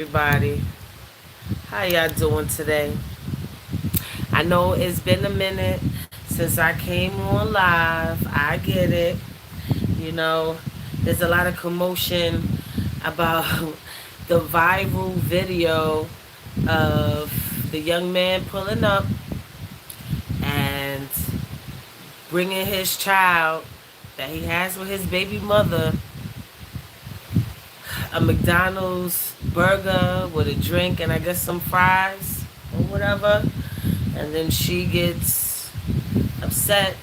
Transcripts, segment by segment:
everybody. How y'all doing today? I know it's been a minute since I came on live. I get it. You know, there's a lot of commotion about the viral video of the young man pulling up and bringing his child that he has with his baby mother a McDonald's burger with a drink and I guess some fries or whatever. And then she gets upset,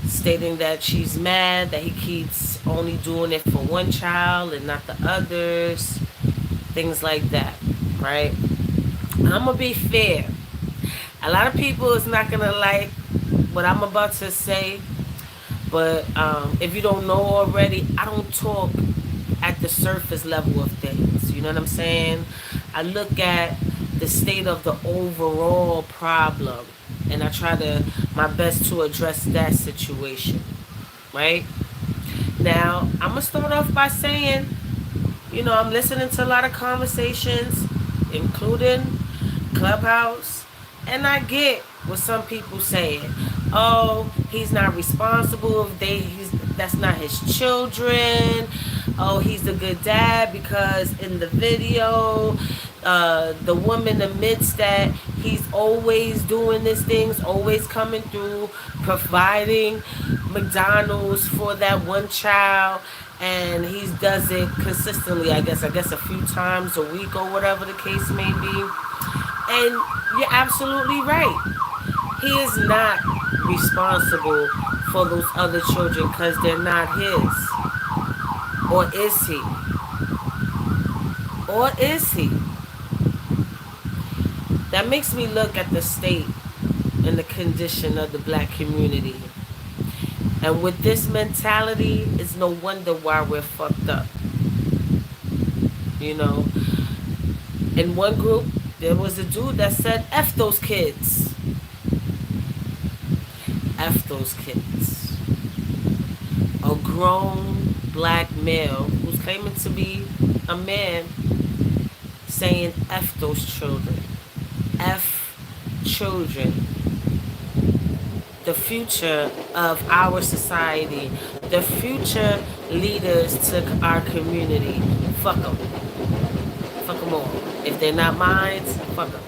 stating that she's mad that he keeps only doing it for one child and not the others. Things like that, right? I'm going to be fair. A lot of people is not going to like what I'm about to say. But if you don't know already, I don't talk at the surface level of things. You know what I'm saying? I look at the state of the overall problem and I try to my best to address that situation. Right? Now, I'm gonna start off by saying, I'm listening to a lot of conversations, including Clubhouse, and I get what some people saying. Oh, he's not responsible if that's not his children. Oh, he's a good dad because in the video, the woman admits that he's always doing these things, always coming through, providing McDonald's for that one child, and he does it consistently. I guess a few times a week or whatever the case may be. And you're absolutely right. He is not responsible for those other children because they're not his. Or is he? Or is he? That makes me look at the state and the condition of the black community. And with this mentality, it's no wonder why we're fucked up. You know, in one group, there was a dude that said, F those kids. F those kids. A grown black male who's claiming to be a man saying F those children. F children. The future of our society. The future leaders to our community. Fuck them. Fuck them all. If they're not mine, fuck them.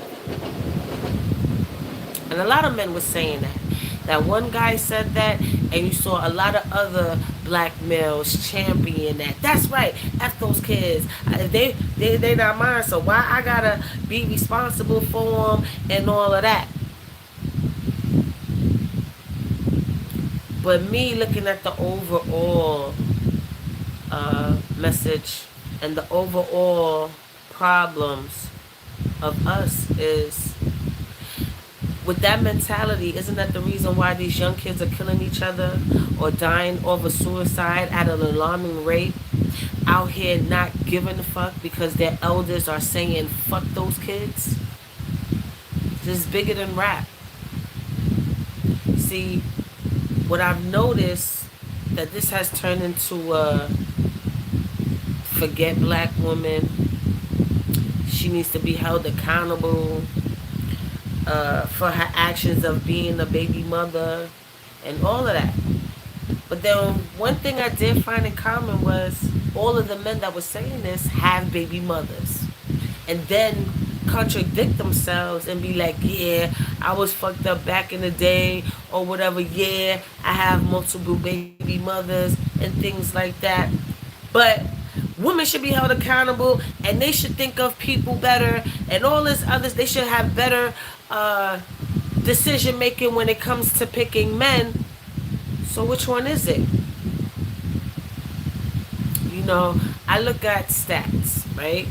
And a lot of men were saying that. That one guy said that, and you saw a lot of other black males champion that. That's right, F those kids. They not mine, so why I gotta be responsible for them and all of that? But me looking at the overall message and the overall problems of us is, with that mentality, isn't that the reason why these young kids are killing each other or dying over suicide at an alarming rate? Out here not giving a fuck because their elders are saying fuck those kids? This is bigger than rap. See, what I've noticed that this has turned into a forget black woman. She needs to be held accountable for her actions of being a baby mother and all of that. But then one thing I did find in common was all of the men that were saying this have baby mothers. And then contradict themselves and be like, yeah, I was fucked up back in the day or whatever. Yeah, I have multiple baby mothers and things like that. But women should be held accountable and they should think of people better and all this others. They should have better decision making when it comes to picking men. So which one is it? I look at stats, right?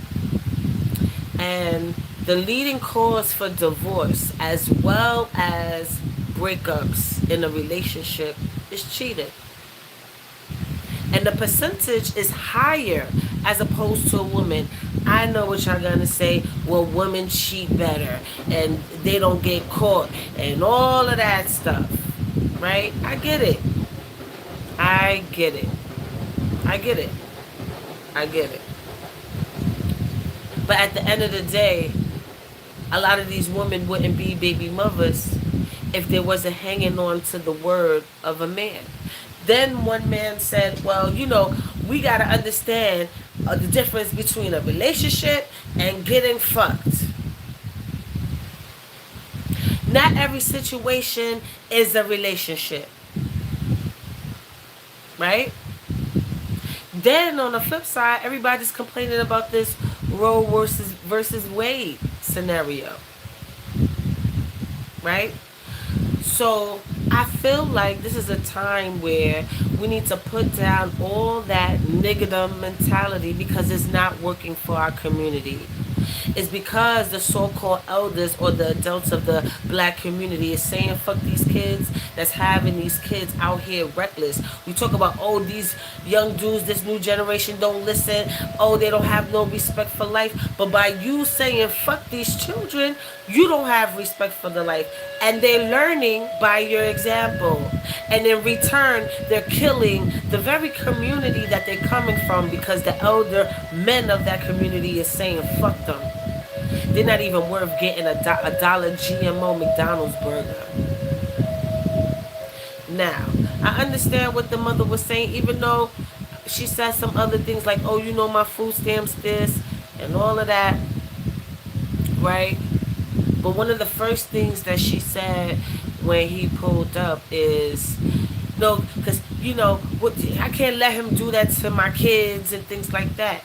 And the leading cause for divorce as well as breakups in a relationship is cheating. And the percentage is higher as opposed to a woman. I know what y'all gonna say. Well, women cheat better and they don't get caught and all of that stuff. Right? I get it. I get it. I get it. I get it. But at the end of the day, a lot of these women wouldn't be baby mothers if they wasn't hanging on to the word of a man. Then one man said, well, we got to understand the difference between a relationship and getting fucked. Not every situation is a relationship. Right? Then on the flip side, everybody's complaining about this Roe versus Wade scenario. Right? So I feel like this is a time where we need to put down all that niggerdom mentality because it's not working for our community. It's because the so-called elders or the adults of the black community is saying fuck these kids, that's having these kids out here reckless. We talk about, oh, these young dudes, this new generation don't listen, oh, they don't have no respect for life. But by you saying fuck these children, you don't have respect for the life. And they're learning by your example. And in return, they're killing the very community that they're coming from because the elder men of that community is saying fuck them. They're not even worth getting a dollar GMO McDonald's burger. Now, I understand what the mother was saying, even though she said some other things like, oh, my food stamps this and all of that, right? But one of the first things that she said when he pulled up is, no, because, I can't let him do that to my kids and things like that.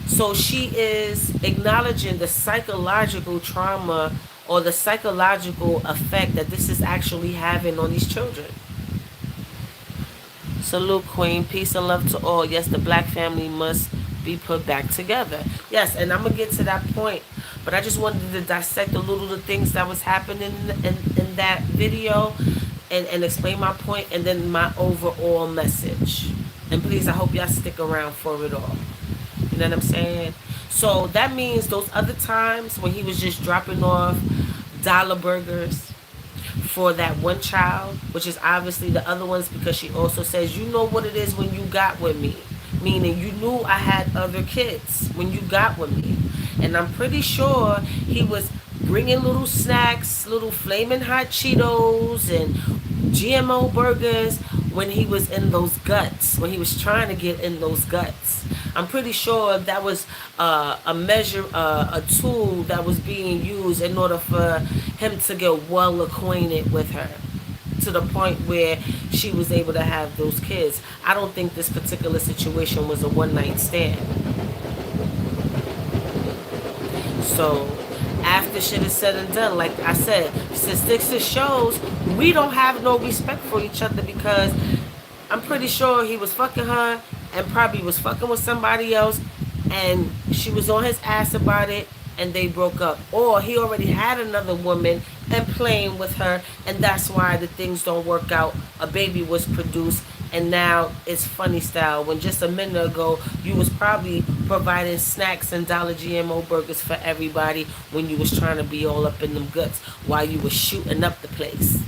So she is acknowledging the psychological trauma or the psychological effect that this is actually having on these children. Salute, Queen. Peace and love to all. Yes, the black family must be put back together. Yes, and I'm going to get to that point. But I just wanted to dissect a little of the things that was happening in that video and explain my point and then my overall message. And please, I hope y'all stick around for it all. You know what I'm saying? So that means those other times when he was just dropping off dollar burgers for that one child, which is obviously the other ones, because she also says, you know what it is when you got with me. Meaning you knew I had other kids when you got with me. And I'm pretty sure he was bringing little snacks, little flaming hot Cheetos and GMO burgers when he was in those guts, when he was trying to get in those guts. I'm pretty sure that was a measure, a tool that was being used in order for him to get well acquainted with her to the point where she was able to have those kids. I don't think this particular situation was a one-night stand. So after shit is said and done, like I said, statistics shows we don't have no respect for each other because I'm pretty sure he was fucking her and probably was fucking with somebody else and she was on his ass about it and they broke up. Or he already had another woman and playing with her and that's why the things don't work out. A baby was produced and now it's funny style when just a minute ago you was probably providing snacks and dollar GMO burgers for everybody when you was trying to be all up in them guts while you was shooting up the place.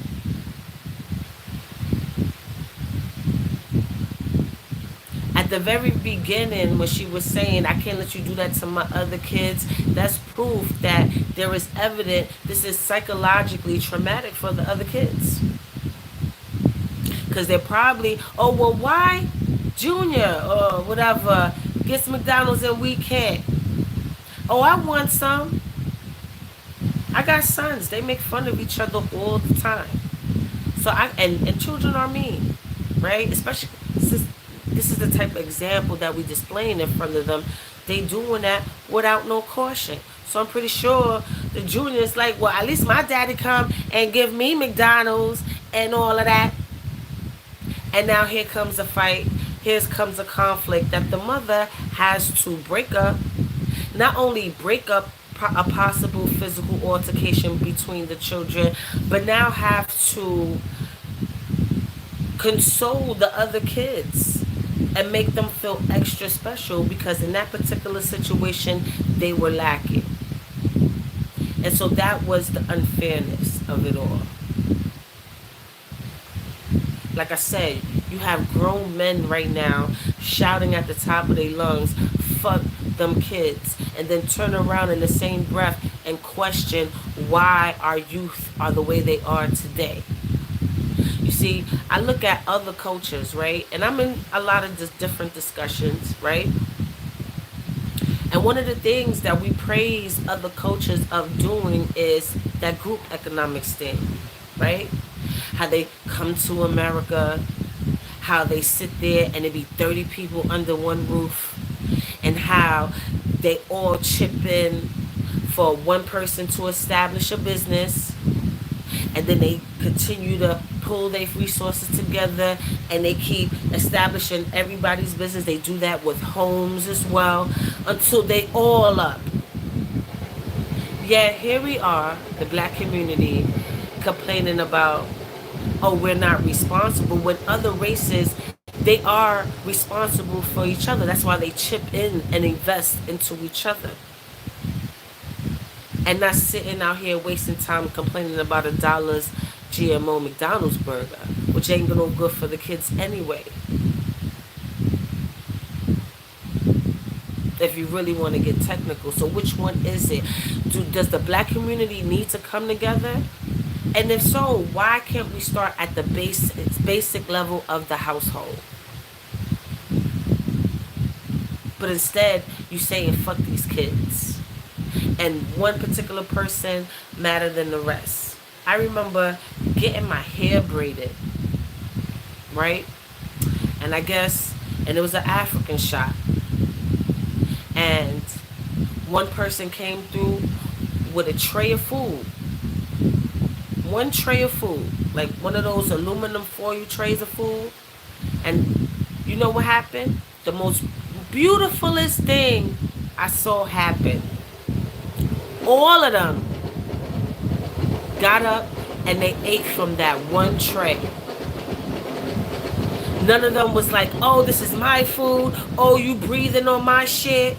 At the very beginning when she was saying I can't let you do that to my other kids, that's proof that there is evidence this is psychologically traumatic for the other kids. Because they're probably, oh, well, why Junior or whatever gets McDonald's and we can't? Oh, I want some. I got sons. They make fun of each other all the time. So and children are mean, right? Especially this is the type of example that we displaying in front of them. They doing that without no caution. So I'm pretty sure the Junior is like, well, at least my daddy come and give me McDonald's and all of that. And now here comes a fight. Here comes a conflict that the mother has to break up. Not only break up a possible physical altercation between the children, but now have to console the other kids and make them feel extra special because in that particular situation they were lacking. And so that was the unfairness of it all. Like I said, you have grown men right now shouting at the top of their lungs, fuck them kids. and then turn around in the same breath and question why our youth are the way they are today. You see, I look at other cultures, right? And I'm in a lot of different discussions, right? And one of the things that we praise other cultures of doing is that group economics thing, right? How they come to America, how they sit there and it be 30 people under one roof, and how they all chip in for one person to establish a business, and then they continue to pull their resources together and they keep establishing everybody's business. They do that with homes as well until they all up. Yet here we are, the black community, complaining about, oh, we're not responsible, when other races, they are responsible for each other. That's why they chip in and invest into each other, and not sitting out here wasting time complaining about $1 GMO McDonald's burger, which ain't no good for the kids anyway. If you really want to get technical. So which one is it? Does the black community need to come together? And if so, why can't we start at the basic level of the household? But instead, you saying fuck these kids, and one particular person matter than the rest. I remember getting my hair braided, right? And it was an African shop. And one person came through with a tray of food. One tray of food. Like one of those aluminum foil trays of food. And you know what happened? The most beautifulest thing I saw happen. All of them got up and they ate from that one tray. None of them was like, oh, this is my food. Oh, you breathing on my shit.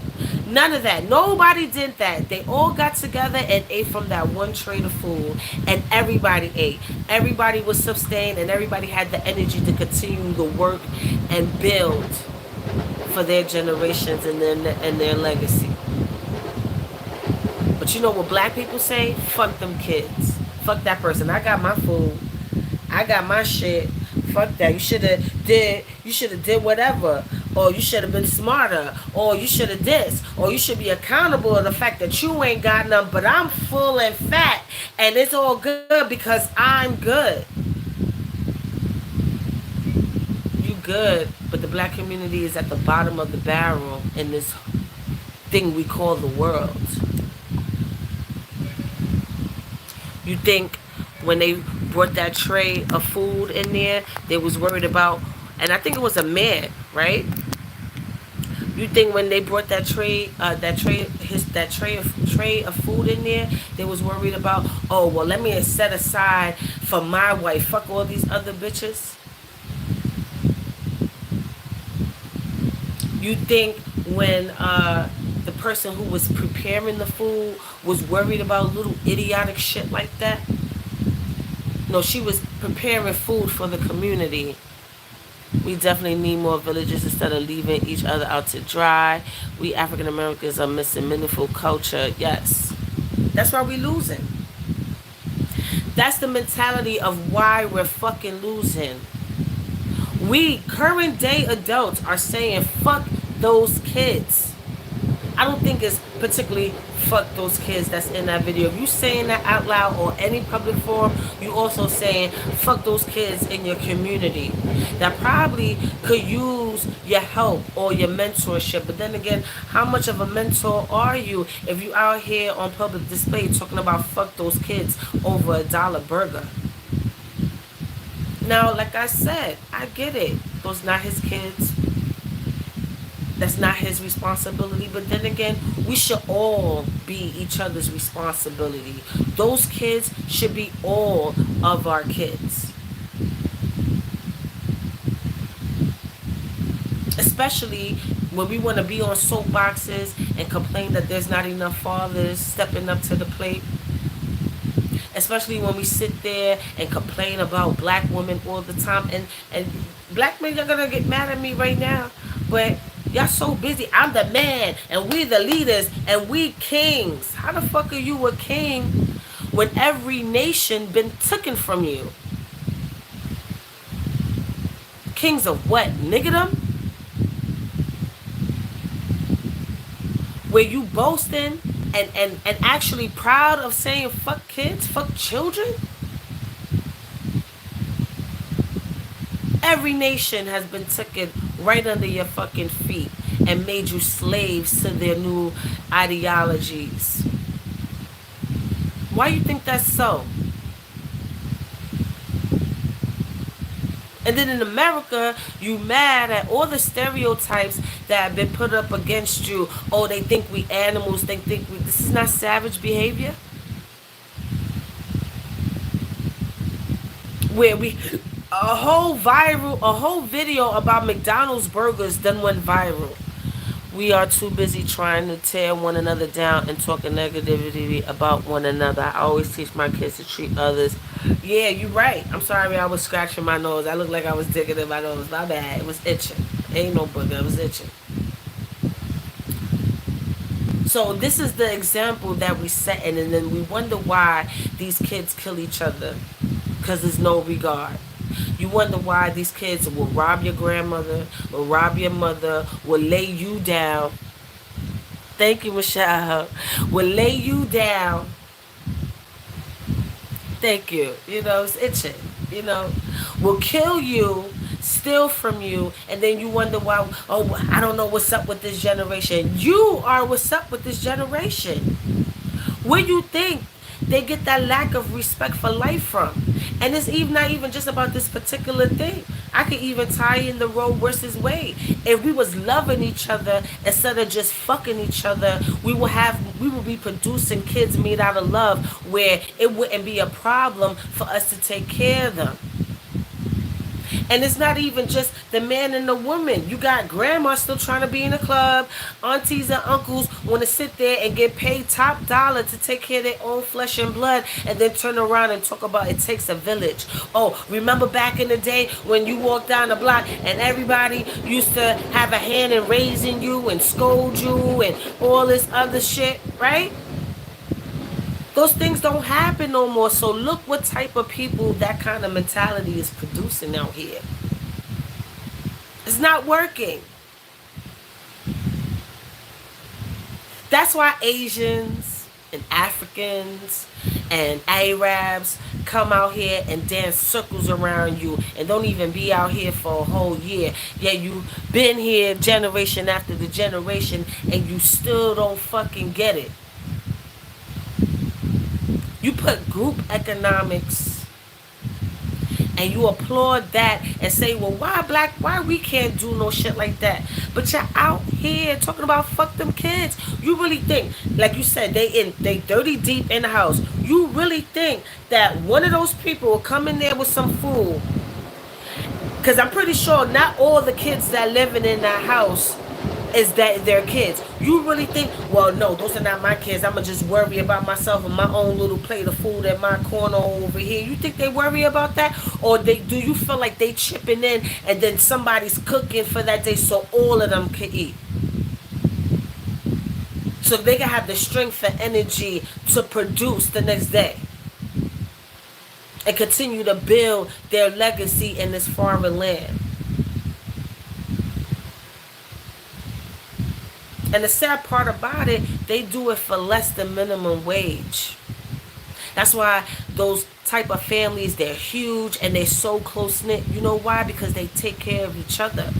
None of that. Nobody did that. They all got together and ate from that one tray of food, and everybody ate. Everybody was sustained, and everybody had the energy to continue to work and build for their generations and their legacy. But you know what black people say? Fuck them kids. Fuck that person. I got my food. I got my shit. Fuck that. You should have did whatever. Or you should have been smarter. Or you should have this. Or you should be accountable for the fact that you ain't got none, but I'm full and fat. And it's all good because I'm good. You good, but the black community is at the bottom of the barrel in this thing we call the world. You think when they brought that tray of food in there, they was worried about, and I think it was a man, right? You think when they brought that tray of food in there, they was worried about, oh, well, let me set aside for my wife. Fuck all these other bitches. You think when the person who was preparing the food was worried about little idiotic shit like that? No, she was preparing food for the community. We definitely need more villages instead of leaving each other out to dry. We African Americans are missing meaningful culture. Yes. That's why we losing. That's the mentality of why we're fucking losing. We current day adults are saying fuck those kids. I don't think it's particularly fuck those kids that's in that video. If you saying that out loud or any public forum, you also saying fuck those kids in your community that probably could use your help or your mentorship. But then again, how much of a mentor are you if you out here on public display talking about fuck those kids over $1 burger? Now, like I said, I get it. Those not his kids. That's not his responsibility. But then again, we should all be each other's responsibility. Those kids should be all of our kids. Especially when we want to be on soapboxes and complain that there's not enough fathers stepping up to the plate. Especially when we sit there and complain about black women all the time. And black men are going to get mad at me right now. But Y'all so busy. I'm the man, and we the leaders, and we kings. How the fuck are you a king when every nation been taken from you? Kings of what? Niggerdom? Where you boasting and actually proud of saying fuck kids, fuck children? Every nation has been taken right under your fucking feet and made you slaves to their new ideologies. Why you think that's so? And then in America, you mad at all the stereotypes that have been put up against you. Oh, they think we animals. They think we... This is not savage behavior. Where we... A whole video about McDonald's burgers then went viral. We are too busy trying to tear one another down and talking negativity about one another. I always teach my kids to treat others. Yeah, you're right. I'm sorry I was scratching my nose. I looked like I was digging in my nose. My bad. It was itching. Ain't no booger. It was itching. So this is the example that we set in, and then we wonder why these kids kill each other. Because there's no regard. You wonder why these kids will rob your grandmother, will rob your mother, will lay you down. Thank you, Michelle. Will lay you down. Thank you. You know, it's itching. You know, will kill you, steal from you, and then you wonder why, oh, I don't know what's up with this generation. You are what's up with this generation. Where you think they get that lack of respect for life from? And it's even not even just about this particular thing. I could even tie in the Roe versus Wade. If we was loving each other instead of just fucking each other, we will be producing kids made out of love, where it wouldn't be a problem for us to take care of them. And it's not even just the man and the woman. You got grandma still trying to be in the club. Aunties and uncles want to sit there and get paid top dollar to take care of their own flesh and blood, and then turn around and talk about it takes a village. Oh, remember back in the day when you walked down the block and everybody used to have a hand in raising you and scold you and all this other shit, right? Those things don't happen no more. So look what type of people that kind of mentality is producing out here. It's not working. That's why Asians and Africans and Arabs come out here and dance circles around you and don't even be out here for a whole year. Yeah, you've been here generation after the generation and you still don't fucking get it. You put group economics and you applaud that and say, well, why we can't do no shit like that? But you're out here talking about fuck them kids. You really think, like you said, they 30 deep in the house. You really think that one of those people will come in there with some food? Because I'm pretty sure not all the kids that living in that house is that their kids. You really think, well, no, those are not my kids. I'm going to just worry about myself and my own little plate of food at my corner over here. You think they worry about that? Or do you feel like they chipping in and then somebody's cooking for that day so all of them can eat? So they can have the strength and energy to produce the next day and continue to build their legacy in this foreign land. And the sad part about it, they do it for less than minimum wage. That's why those type of families, they're huge and they're so close-knit. You know why? Because they take care of each other.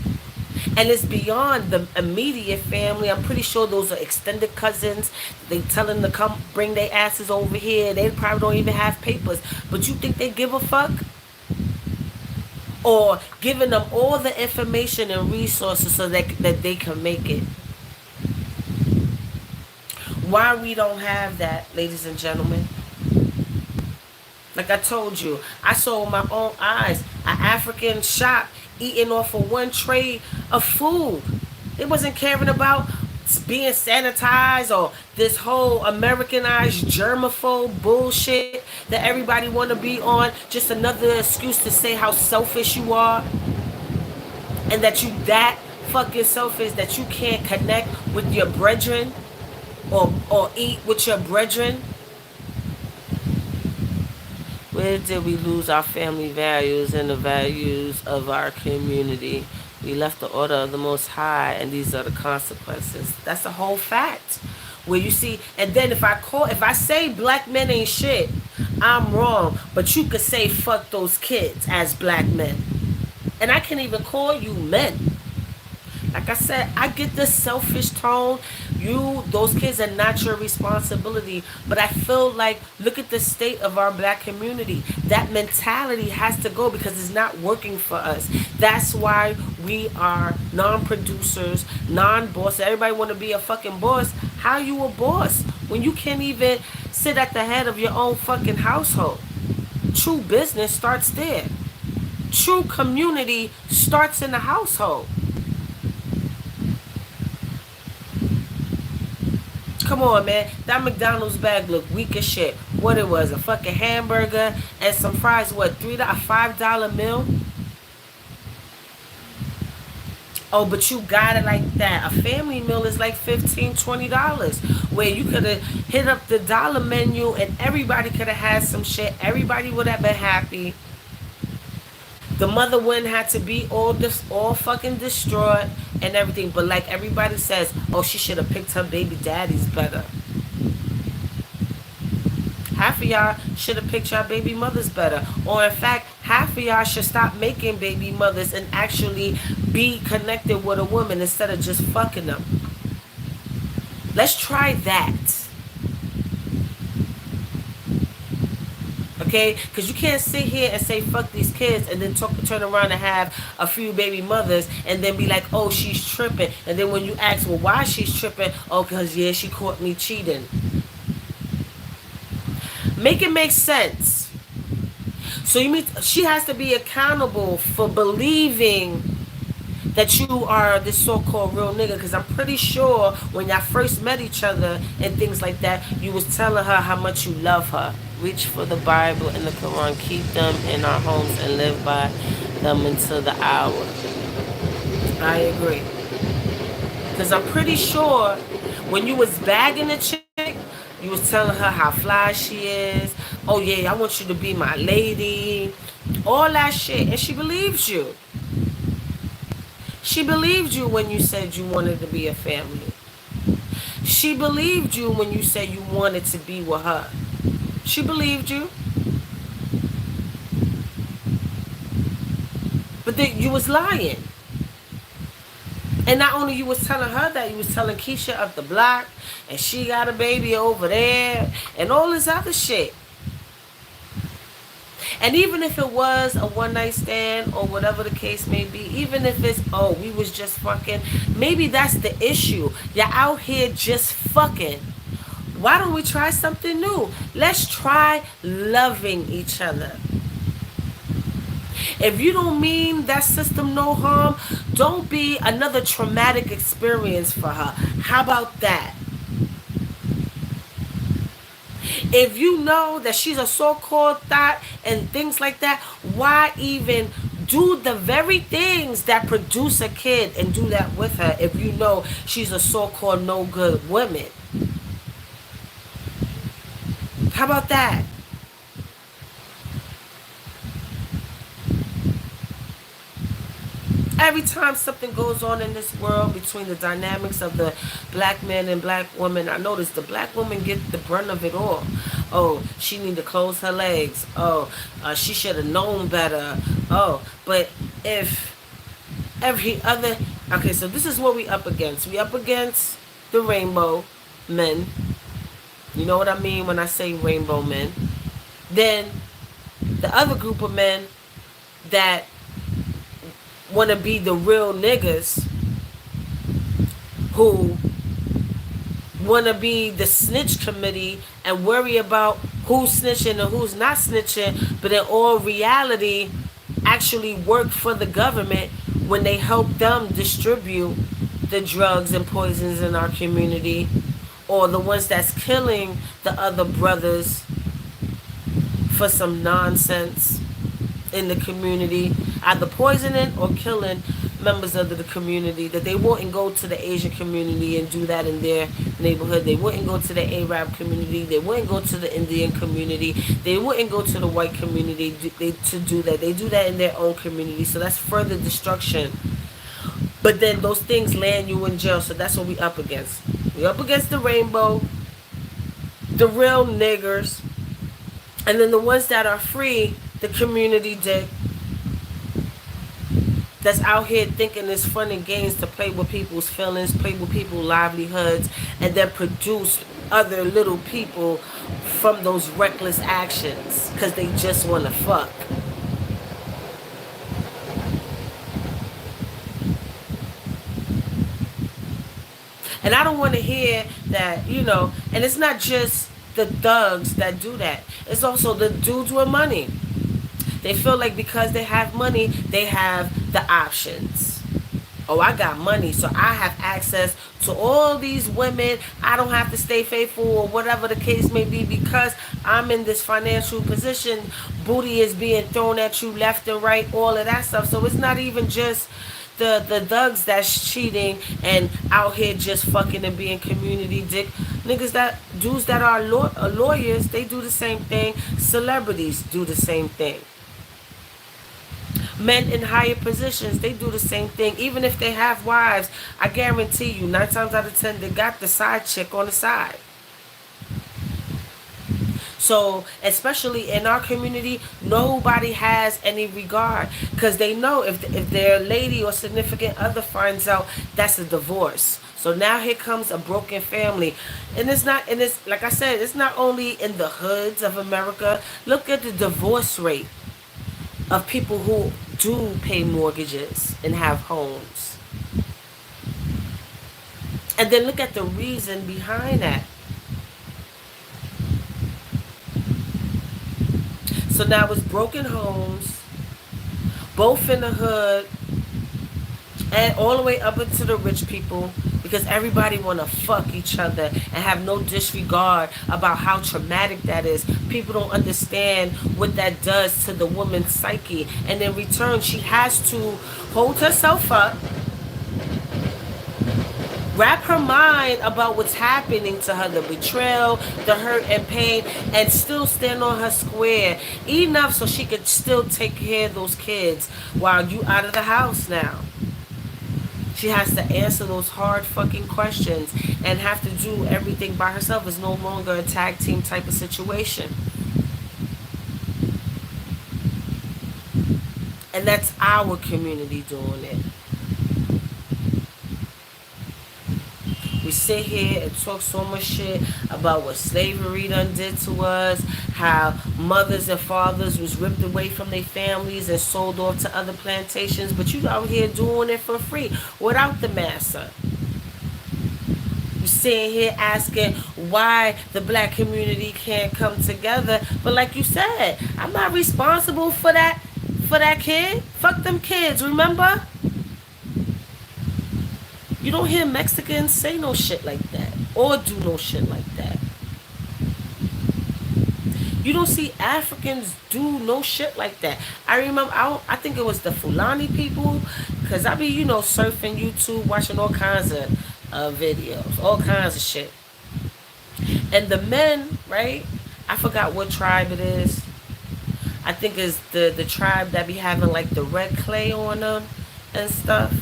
And it's beyond the immediate family. I'm pretty sure those are extended cousins. They tell them to come bring their asses over here. They probably don't even have papers. But you think they give a fuck? Or giving them all the information and resources so that they can make it. Why we don't have that, ladies and gentlemen? Like I told you, I saw with my own eyes an African shop eating off of one tray of food. They wasn't caring about being sanitized or this whole Americanized germaphobe bullshit that everybody want to be on. Just another excuse to say how selfish you are and that you that fucking selfish that you can't connect with your brethren or eat with your brethren? Where did we lose our family values and the values of our community? We left the order of the Most High, and these are the consequences. That's the whole fact. Where you see, and then if I say black men ain't shit, I'm wrong. But you could say fuck those kids as black men, and I can't even call you men. Like I said, I get this selfish tone. Those kids are not your responsibility. But I feel like, look at the state of our black community. That mentality has to go because it's not working for us. That's why we are non-producers, non-bosses. Everybody want to be a fucking boss. How you a boss when you can't even sit at the head of your own fucking household? True business starts there. True community starts in the household. Come on, man. That McDonald's bag looked weak as shit. What it was, a fucking hamburger and some fries, what, $3, $5 meal? Oh, but you got it like that. A family meal is like $15, $20. Where you could have hit up the dollar menu and everybody could have had some shit. Everybody would have been happy. The mother wouldn't have to be all fucking distraught and everything. But like everybody says, oh, she should have picked her baby daddies better. Half of y'all should have picked your baby mothers better. Or in fact, half of y'all should stop making baby mothers and actually be connected with a woman instead of just fucking them. Let's try that. Okay? Because you can't sit here and say fuck these kids and then turn around and have a few baby mothers and then be like, oh, she's tripping. And then when you ask, well, why she's tripping? Oh, because, yeah, she caught me cheating. Make it make sense. So she has to be accountable for believing that you are this so-called real nigga. Because I'm pretty sure when y'all first met each other and things like that, you was telling her how much you love her. Reach for the Bible and the Quran. Keep them in our homes and live by them until the hour. I agree. Because I'm pretty sure when you was bagging the chick, you was telling her how fly she is. Oh, yeah, I want you to be my lady. All that shit. And she believed you. She believed you when you said you wanted to be a family. She believed you when you said you wanted to be with her. She believed you. But then you was lying. And not only you was telling her that, you was telling Keisha up the block, and she got a baby over there, and all this other shit. And even if it was a one-night stand or whatever the case may be, even if it's, oh, we was just fucking, maybe that's the issue. You're out here just fucking. Why don't we try something new? Let's try loving each other. If you don't mean that system no harm, don't be another traumatic experience for her. How about that? If you know that she's a so-called thought and things like that, why even do the very things that produce a kid and do that with her if you know she's a so-called no-good woman? How about that? Every time something goes on in this world between the dynamics of the black man and black woman, I notice the black woman get the brunt of it all. Oh, she need to close her legs. Oh, she should have known better. Oh, but if every other... Okay, so this is what we up against. We up against the rainbow men. You know what I mean when I say rainbow men. Then the other group of men that want to be the real niggas who want to be the snitch committee and worry about who's snitching and who's not snitching, but in all reality actually work for the government when they help them distribute the drugs and poisons in our community, or the ones that's killing the other brothers for some nonsense in the community, either poisoning or killing members of the community, that they wouldn't go to the Asian community and do that in their neighborhood. They wouldn't go to the Arab community. They wouldn't go to the Indian community. They wouldn't go to the white community to do that. They do that in their own community. So that's further destruction. But then those things land you in jail. So that's what we up against. We up against the rainbow, the real niggers, and then the ones that are free, the community dick, that's out here thinking it's fun and games to play with people's feelings, play with people's livelihoods, and then produce other little people from those reckless actions because they just want to fuck. And I don't want to hear that, and it's not just the thugs that do that. It's also the dudes with money. They feel like because they have money, they have the options. Oh, I got money, so I have access to all these women. I don't have to stay faithful or whatever the case may be because I'm in this financial position. Booty is being thrown at you left and right, all of that stuff. So it's not even just the thugs that's cheating and out here just fucking and being community dick. Dudes that are lawyers, they do the same thing. Celebrities do the same thing. Men in higher positions, they do the same thing. Even if they have wives, I guarantee you, 9 times out of 10, they got the side chick on the side. So, especially in our community, nobody has any regard because they know if their lady or significant other finds out, that's a divorce. So now here comes a broken family. And it's like I said, it's not only in the hoods of America. Look at the divorce rate of people who do pay mortgages and have homes. And then look at the reason behind that. So now it's broken homes, both in the hood, and all the way up into the rich people, because everybody want to fuck each other and have no disregard about how traumatic that is. People don't understand what that does to the woman's psyche. And in return, she has to hold herself up, wrap her mind about what's happening to her, the betrayal, the hurt and pain, and still stand on her square enough so she could still take care of those kids while you out of the house now. She has to answer those hard fucking questions and have to do everything by herself. It's no longer a tag team type of situation. And that's our community doing it. We sit here and talk so much shit about what slavery done did to us, how mothers and fathers was ripped away from their families and sold off to other plantations, but you out here doing it for free without the master. You sitting here asking why the black community can't come together, but like you said, I'm not responsible for that kid. Fuck them kids, remember? You don't hear Mexicans say no shit like that or do no shit like that. You don't see Africans do no shit like that. I remember, I think it was the Fulani people, because I be, surfing YouTube, watching all kinds of videos, all kinds of shit. And the men, right? I forgot what tribe it is. I think it's the tribe that be having like the red clay on them and stuff,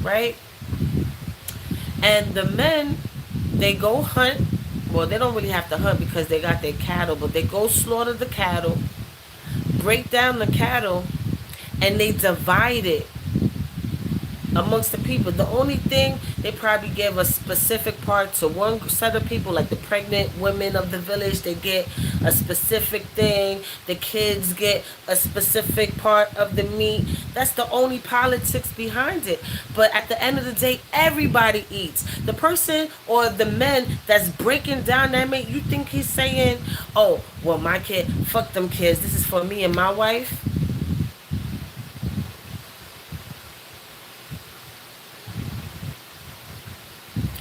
right? And the men, they go hunt. Well, they don't really have to hunt because they got their cattle, but they go slaughter the cattle, break down the cattle, and they divide it amongst the people. The only thing, they probably give a specific part to one set of people, like the pregnant women of the village, they get a specific thing. The kids get a specific part of the meat. That's the only politics behind it. But at the end of the day, everybody eats. The person or the men that's breaking down that meat, you think he's saying, oh, well, my kid, fuck them kids, this is for me and my wife?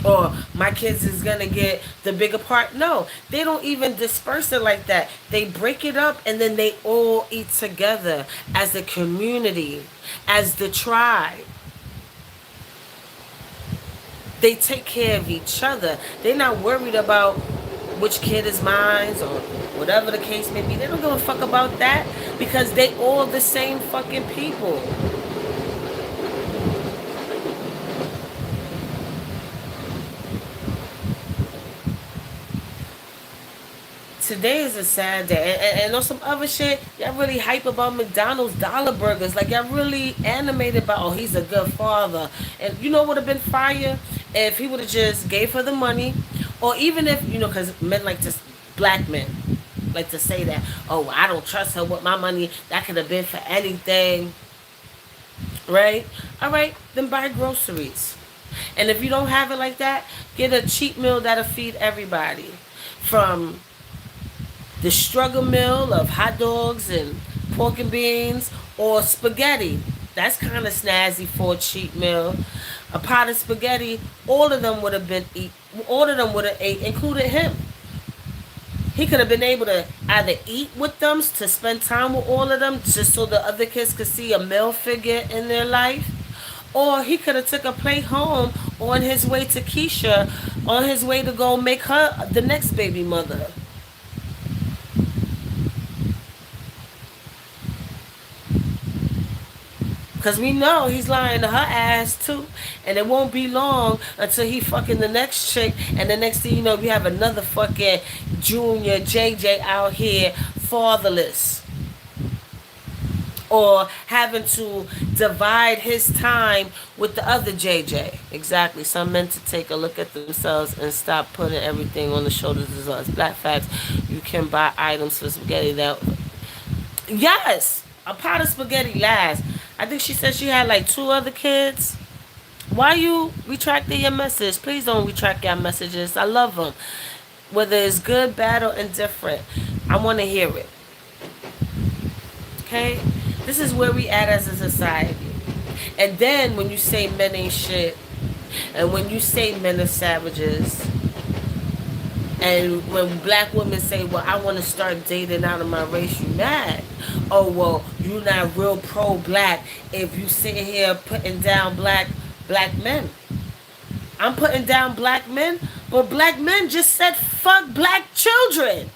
Or my kids is gonna get the bigger part. No, they don't even disperse it like that. They break it up and then they all eat together as the community, as the tribe. They take care of each other. They're not worried about which kid is mine or whatever the case may be. They don't give a fuck about that because they all the same fucking people. Today is a sad day. And on some other shit, y'all really hype about McDonald's dollar burgers. Like, y'all really animated about, oh, he's a good father. And you know what would have been fire? If he would have just gave her the money. Or even if, because men like to, black men like to say that, oh, I don't trust her with my money. That could have been for anything. Right? All right, then buy groceries. And if you don't have it like that, get a cheap meal that'll feed everybody. From the struggle meal of hot dogs and pork and beans or spaghetti. That's kind of snazzy for a cheap meal. A pot of spaghetti, all of them would have been eat. All of them would have ate, included him. He could have been able to either eat with them to spend time with all of them, just so the other kids could see a male figure in their life, or he could have took a plate home on his way to Keisha, on his way to go make her the next baby mother. Because we know he's lying to her ass too. And it won't be long until he fucking the next chick. And the next thing you know, we have another fucking Junior JJ out here fatherless. Or having to divide his time with the other JJ. Exactly. Some men to take a look at themselves and stop putting everything on the shoulders of us. Black facts. You can buy items for spaghetti that... Yes! A pot of spaghetti lasts. I think she said she had like 2 other kids. Why you retracting your message? Please don't retract your messages. I love them. Whether it's good, bad, or indifferent. I want to hear it. Okay? This is where we at as a society. And then when you say men ain't shit, and when you say men are savages, and when black women say, well, I want to start dating out of my race, you mad. Oh, well, you're not real pro-black if you sit here putting down black men. I'm putting down black men, but black men just said fuck black children.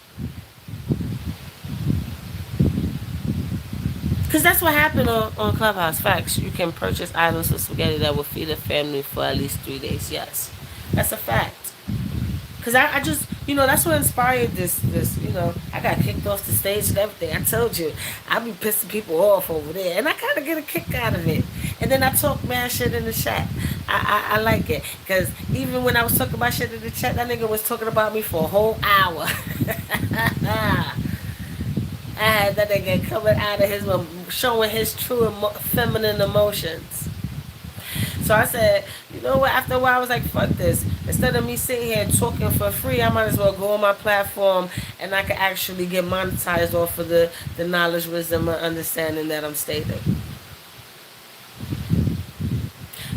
Because that's what happened on Clubhouse. Facts. You can purchase items for spaghetti that will feed a family for at least 3 days. Yes. That's a fact. Because I just, that's what inspired this, I got kicked off the stage and everything. I told you, I be pissing people off over there. And I kind of get a kick out of it. And then I talk mad shit in the chat. I like it. Because even when I was talking about shit in the chat, that nigga was talking about me for a whole hour. I had that nigga coming out of his, showing his true feminine emotions. So I said, you know what, after a while I was like, fuck this. Instead of me sitting here talking for free, I might as well go on my platform and I can actually get monetized off of the knowledge, wisdom, and understanding that I'm stating.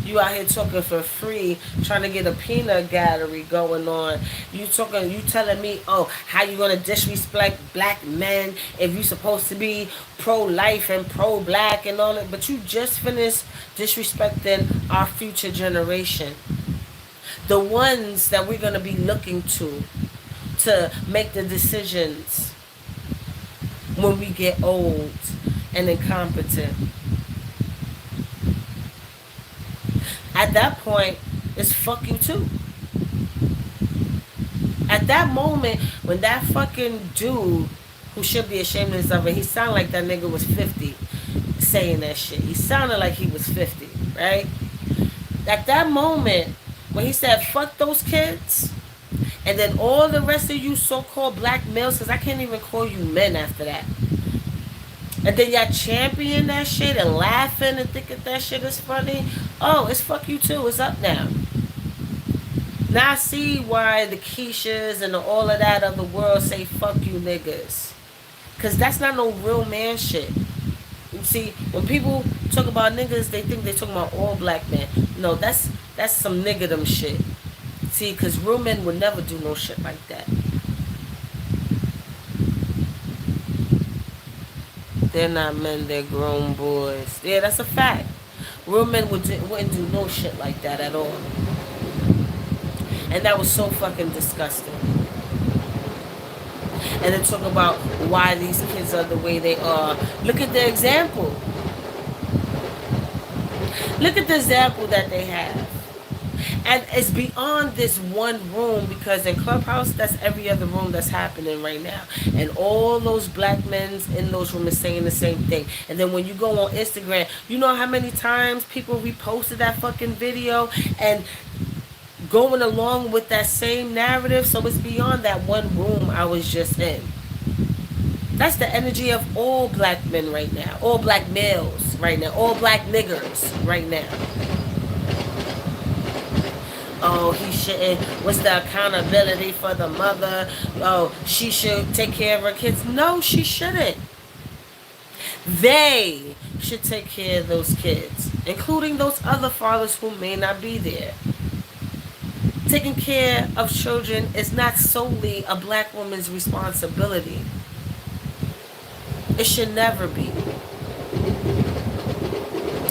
You out here talking for free, trying to get a peanut gallery going on. You telling me, oh, how you gonna disrespect black men if you supposed to be pro-life and pro-black and all that, but you just finished disrespecting our future generation. The ones that we're gonna be looking to make the decisions when we get old and incompetent. At that point, it's fuck you too. At that moment, when that fucking dude, who should be ashamed of himself, and he sounded like that nigga was 50 saying that shit. He sounded like he was 50, right? At that moment, when he said, fuck those kids, and then all the rest of you so-called black males, because I can't even call you men after that. And then y'all champion that shit and laughing and thinking that shit is funny. Oh, it's fuck you too. It's up now. Now I see why the Keishas and all of that of the world say fuck you niggas. Because that's not no real man shit. You see, when people talk about niggas, they think they're talking about all black men. No, that's some niggerdom shit. See, because real men would never do no shit like that. They're not men, they're grown boys. Yeah, that's a fact. Real men wouldn't do no shit like that at all. And that was so fucking disgusting. And then talk about why these kids are the way they are. Look at the example. Look at the example that they have. And it's beyond this one room, because in Clubhouse, that's every other room that's happening right now. And all those black men in those rooms is saying the same thing. And then when you go on Instagram, you know how many times people reposted that fucking video and going along with that same narrative. So it's beyond that one room I was just in. That's the energy of all black men right now, all black males right now, all black niggers right now. Oh, he shouldn't. What's the accountability for the mother? Oh, she should take care of her kids. No, she shouldn't. They should take care of those kids, including those other fathers who may not be there. Taking care of children is not solely a black woman's responsibility. It should never be.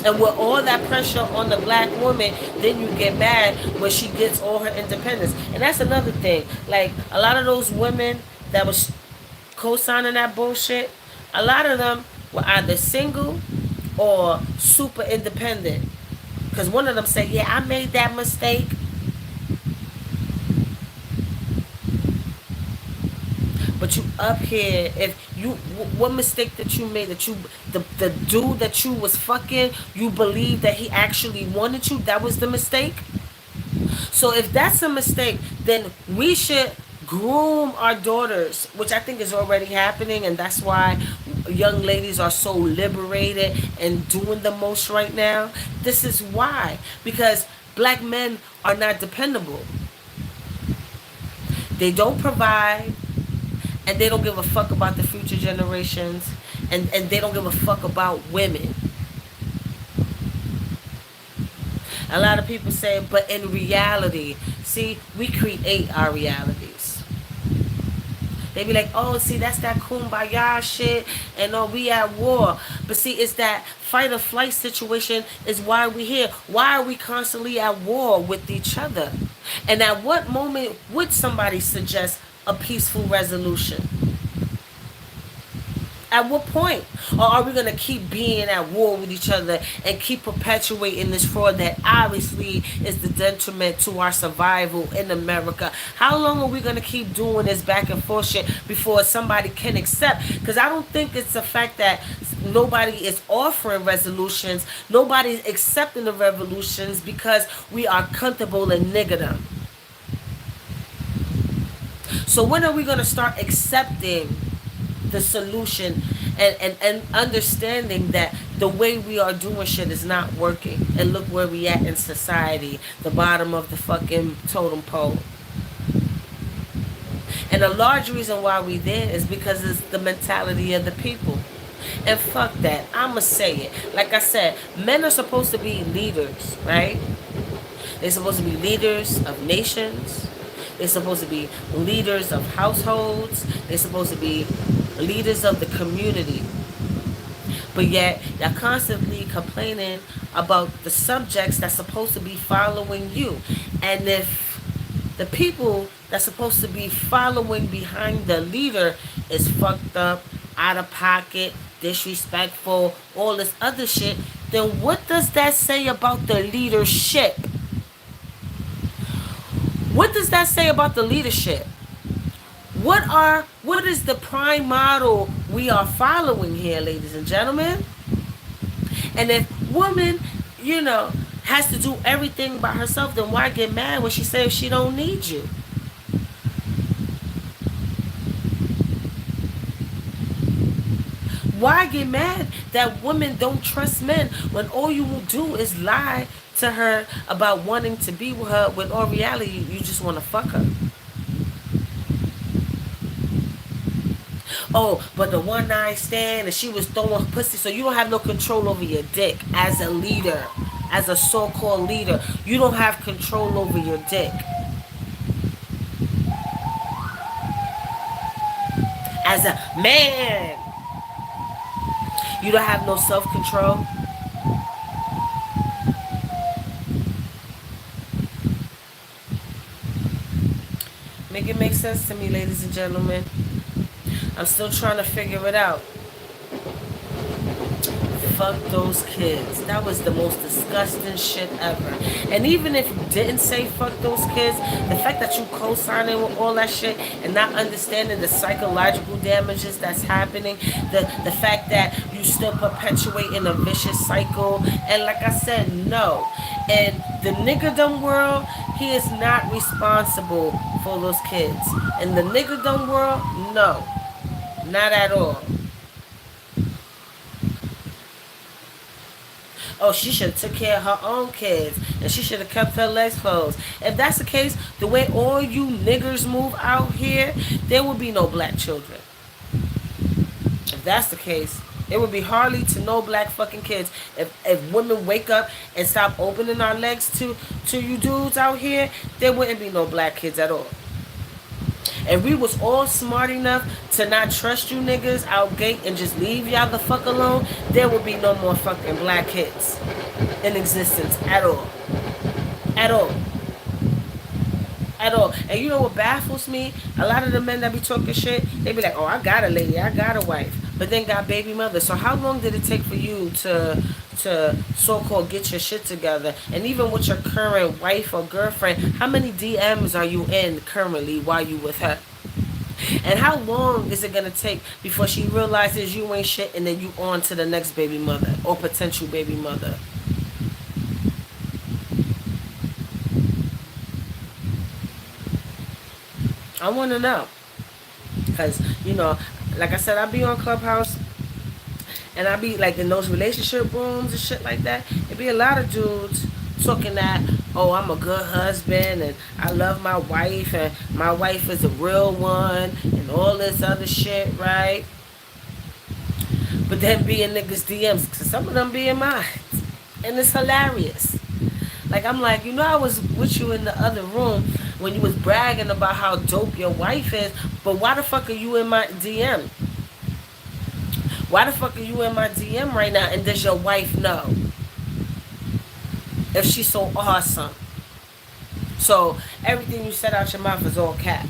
And with all that pressure on the black woman, then you get mad when she gets all her independence. And that's another thing. Like, a lot of those women that was co-signing that bullshit, a lot of them were either single or super independent. Because one of them said, yeah, I made that mistake. But you up here, if you, what mistake that you made, that you, the dude that you was fucking, you believe that he actually wanted you, that was the mistake? So if that's a mistake, then we should groom our daughters, which I think is already happening, and that's why young ladies are so liberated and doing the most right now. This is why. Because black men are not dependable. They don't provide, and they don't give a fuck about the future generations, and they don't give a fuck about women. A lot of people say, but in reality, see, we create our realities. They be like, oh, see, that's that kumbaya shit, and oh, we at war. But see, it's that fight or flight situation is why we here. Why are we constantly at war with each other? And at what moment would somebody suggest a peaceful resolution? At what point? Or are we going to keep being at war with each other and keep perpetuating this fraud that obviously is the detriment to our survival in America? How long are we going to keep doing this back and forth shit before somebody can accept? Because I don't think it's the fact that nobody is offering resolutions. Nobody's accepting the revolutions because we are comfortable in niggerdom. So when are we going to start accepting the solution and understanding that the way we are doing shit is not working? And look where we at in society, the bottom of the fucking totem pole. And a large reason why we there is because it's the mentality of the people. And fuck that, I'ma say it. Like I said, men are supposed to be leaders, right? They're supposed to be leaders of nations. They're supposed to be leaders of households. They're supposed to be leaders of the community. But yet, y'all constantly complaining about the subjects that's supposed to be following you. And if the people that's supposed to be following behind the leader is fucked up, out of pocket, disrespectful, all this other shit, then what does that say about the leadership? What does that say about the leadership? What is the prime model we are following here, ladies and gentlemen? And if woman, has to do everything by herself, then why get mad when she says she don't need you? Why get mad that women don't trust men when all you will do is lie to her about wanting to be with her, when in reality you just want to fuck her? Oh, but the one night stand and she was throwing pussy, so you don't have no control over your dick as a leader, as a so-called leader. You don't have control over your dick. As a man, you don't have no self-control. Make it make sense to me, ladies and gentlemen. I'm still trying to figure it out. Fuck those kids. That was the most disgusting shit ever. And even if you didn't say fuck those kids, the fact that you co-signing with all that shit and not understanding the psychological damages that's happening, the fact that you still perpetuating a vicious cycle, and like I said, no. And the niggerdom world, he is not responsible for those kids. In the niggerdom world, no. Not at all. Oh, she should have took care of her own kids and she should have kept her legs closed. If that's the case, the way all you niggers move out here, there will be no black children. If that's the case, it would be hardly to no black fucking kids. If women wake up and stop opening our legs to you dudes out here, there wouldn't be no black kids at all. And we was all smart enough to not trust you niggas out gate and just leave y'all the fuck alone, there would be no more fucking black kids in existence at all. At all. At all. And you know what baffles me? A lot of the men that be talking shit, they be like, oh, I got a lady, I got a wife, but then got baby mother. So how long did it take for you to so-called get your shit together? And even with your current wife or girlfriend, how many DMs are you in currently while you with her? And how long is it gonna take before she realizes you ain't shit and then you on to the next baby mother or potential baby mother? I want to know. Because, you know, like I said, I be on Clubhouse and I be like in those relationship rooms and shit like that. It be a lot of dudes talking that, oh, I'm a good husband and I love my wife and my wife is a real one and all this other shit, right? But then be in niggas' DMs, cause some of them be in mine. And it's hilarious. Like, I'm like, you know, I was with you in the other room when you was bragging about how dope your wife is, but why the fuck are you in my DM? Why the fuck are you in my DM right now and does your wife know? If she's so awesome. So, everything you said out your mouth is all cap.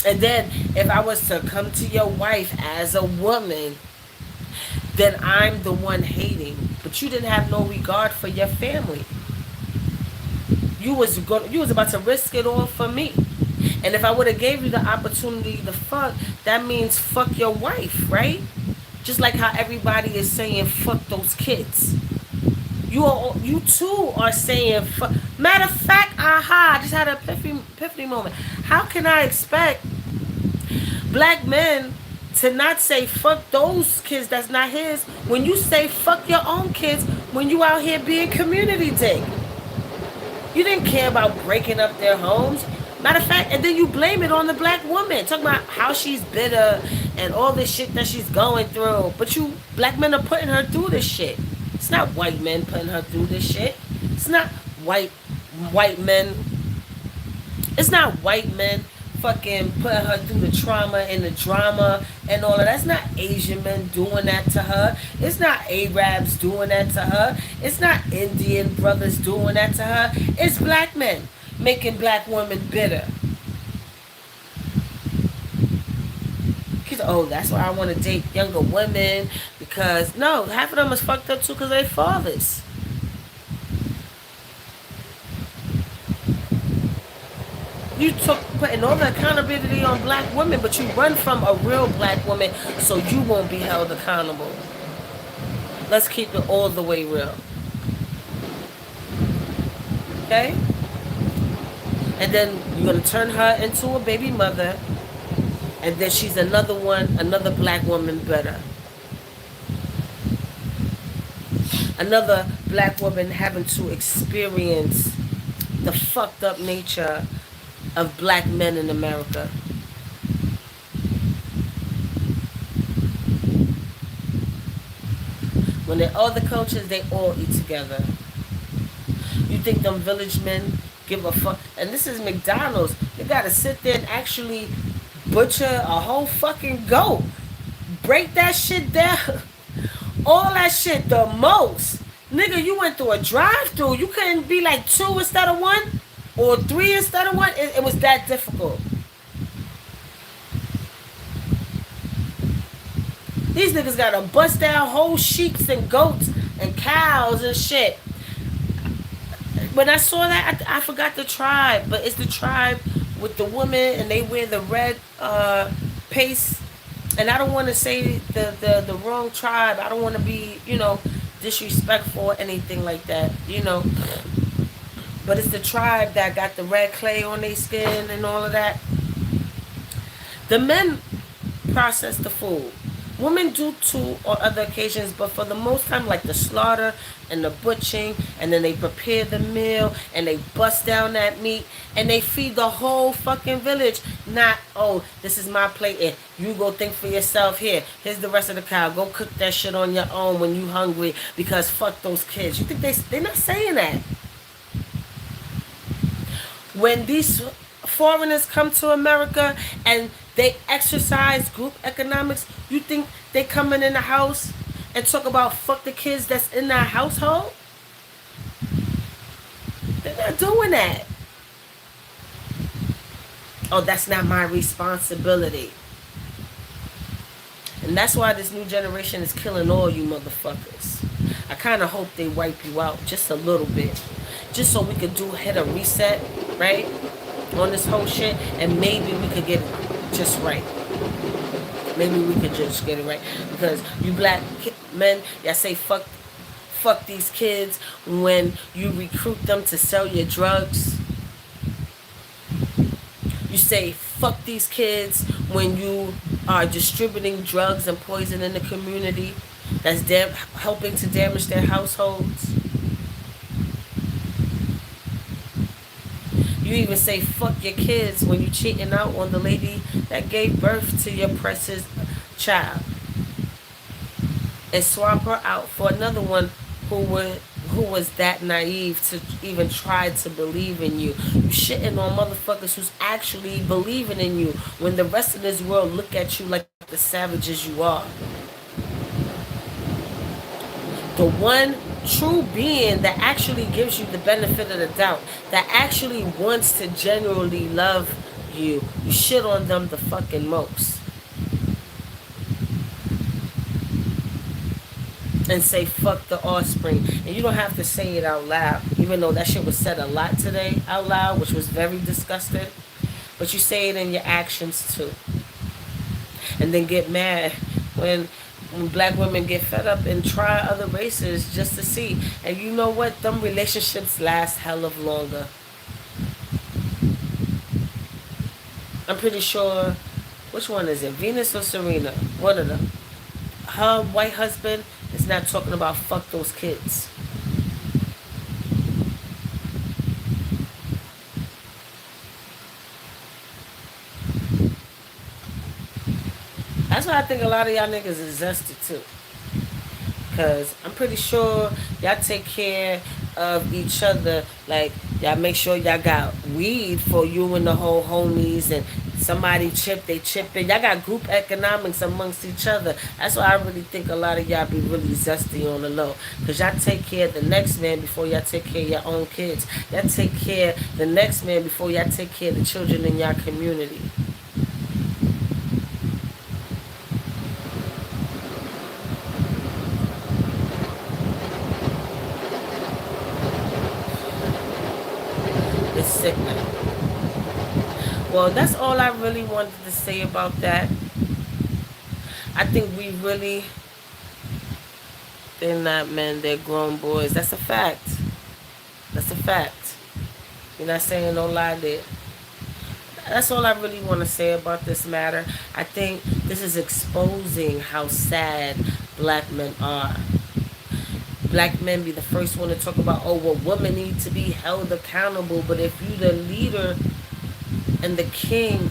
And then, if I was to come to your wife as a woman, then I'm the one hating. But you didn't have no regard for your family. You was about to risk it all for me. And if I would have gave you the opportunity to fuck, that means fuck your wife, right? Just like how everybody is saying fuck those kids. You too are saying fuck. Matter of fact, aha, I just had an epiphany moment. How can I expect black men to not say fuck those kids that's not his when you say fuck your own kids when you out here being community dick? You didn't care about breaking up their homes. Matter of fact, and then you blame it on the black woman. Talking about how she's bitter and all this shit that she's going through. But you black men are putting her through this shit. It's not white men putting her through this shit. It's not white men. It's not white men fucking putting her through the trauma and the drama and all of that. It's not Asian men doing that to her. It's not Arabs doing that to her. It's not Indian brothers doing that to her. It's black men making black women bitter. Oh, that's why I want to date younger women, because no, half of them is fucked up too because they fathers. You took putting all the accountability on black women, but you run from a real black woman so you won't be held accountable. Let's keep it all the way real. Okay? And then you're going to turn her into a baby mother, and then she's another black woman better. Another black woman having to experience the fucked up nature of black men in America. When they're other cultures, they all eat together. You think them village men give a fuck? And this is McDonald's. They gotta sit there and actually butcher a whole fucking goat. Break that shit down. All that shit, the most. Nigga, you went through a drive-through. You couldn't be like two instead of one, or three instead of one. It was that difficult. These niggas gotta bust down whole sheeps and goats and cows and shit. When I saw that, I forgot the tribe, but it's the tribe with the woman and they wear the red paste. And I don't want to say the wrong tribe. I don't want to be, disrespectful or anything like that, But it's the tribe that got the red clay on their skin and all of that. The men process the food. Women do too on other occasions, but for the most time, like the slaughter and the butchering, and then they prepare the meal and they bust down that meat and they feed the whole fucking village. Not, oh, this is my plate and you go think for yourself. Here's the rest of the cow. Go cook that shit on your own when you hungry because fuck those kids. You think they're not saying that? When these foreigners come to America and they exercise group economics, you think they coming in the house and talk about fuck the kids that's in that household? They're not doing that. Oh, that's not my responsibility. And that's why this new generation is killing all you motherfuckers. I kind of hope they wipe you out just a little bit. Just so we could hit a reset, right? On this whole shit. And maybe we could get it just right. Maybe we could just get it right. Because you black men, y'all say fuck these kids when you recruit them to sell your drugs. You say fuck these kids when you are distributing drugs and poison in the community that's helping to damage their households. You even say fuck your kids when you cheating out on the lady that gave birth to your precious child and swap her out for another one who was that naive to even try to believe in you. You shitting on motherfuckers who's actually believing in you when the rest of this world look at you like the savages you are. The one true being that actually gives you the benefit of the doubt, that actually wants to genuinely love you, you shit on them the fucking most. And say fuck the offspring. And you don't have to say it out loud, even though that shit was said a lot today out loud, which was very disgusting. But you say it in your actions too. And then get mad when black women get fed up and try other races just to see. And you know what? Them relationships last hell of longer. I'm pretty sure, which one is it? Venus or Serena? One of them. Her white husband is not talking about fuck those kids. That's why I think a lot of y'all niggas is zesty too. Because I'm pretty sure y'all take care of each other. Like, y'all make sure y'all got weed for you and the whole homies. And somebody they chip in. Y'all got group economics amongst each other. That's why I really think a lot of y'all be really zesty on the low. Because y'all take care of the next man before y'all take care of your own kids. Y'all take care of the next man before y'all take care of the children in y'all community. Sickening. Well, that's all I really wanted to say about that. I think we really, they're not men, they're grown boys. That's a fact. That's a fact. You're not saying no lie there. That's all I really want to say about this matter. I think this is exposing how sad black men are. Black men be the first one to talk about, oh, well, women need to be held accountable. But if you the leader and the king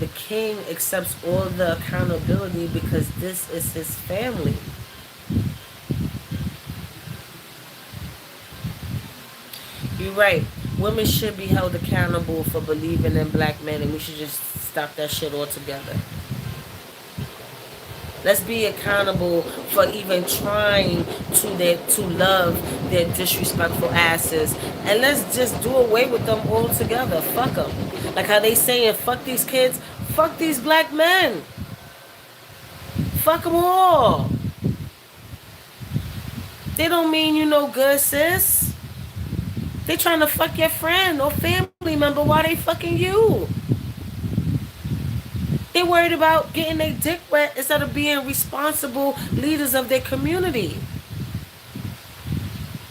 accepts all the accountability because this is his family. You're right. Women should be held accountable for believing in black men, and we should just stop that shit altogether. Let's be accountable for even trying to love their disrespectful asses, and let's just do away with them altogether. Fuck them. Like how they saying, fuck these kids, fuck these black men, fuck them all. They don't mean you no good, sis. They trying to fuck your friend or family member while they fucking you. They worried about getting their dick wet instead of being responsible leaders of their community.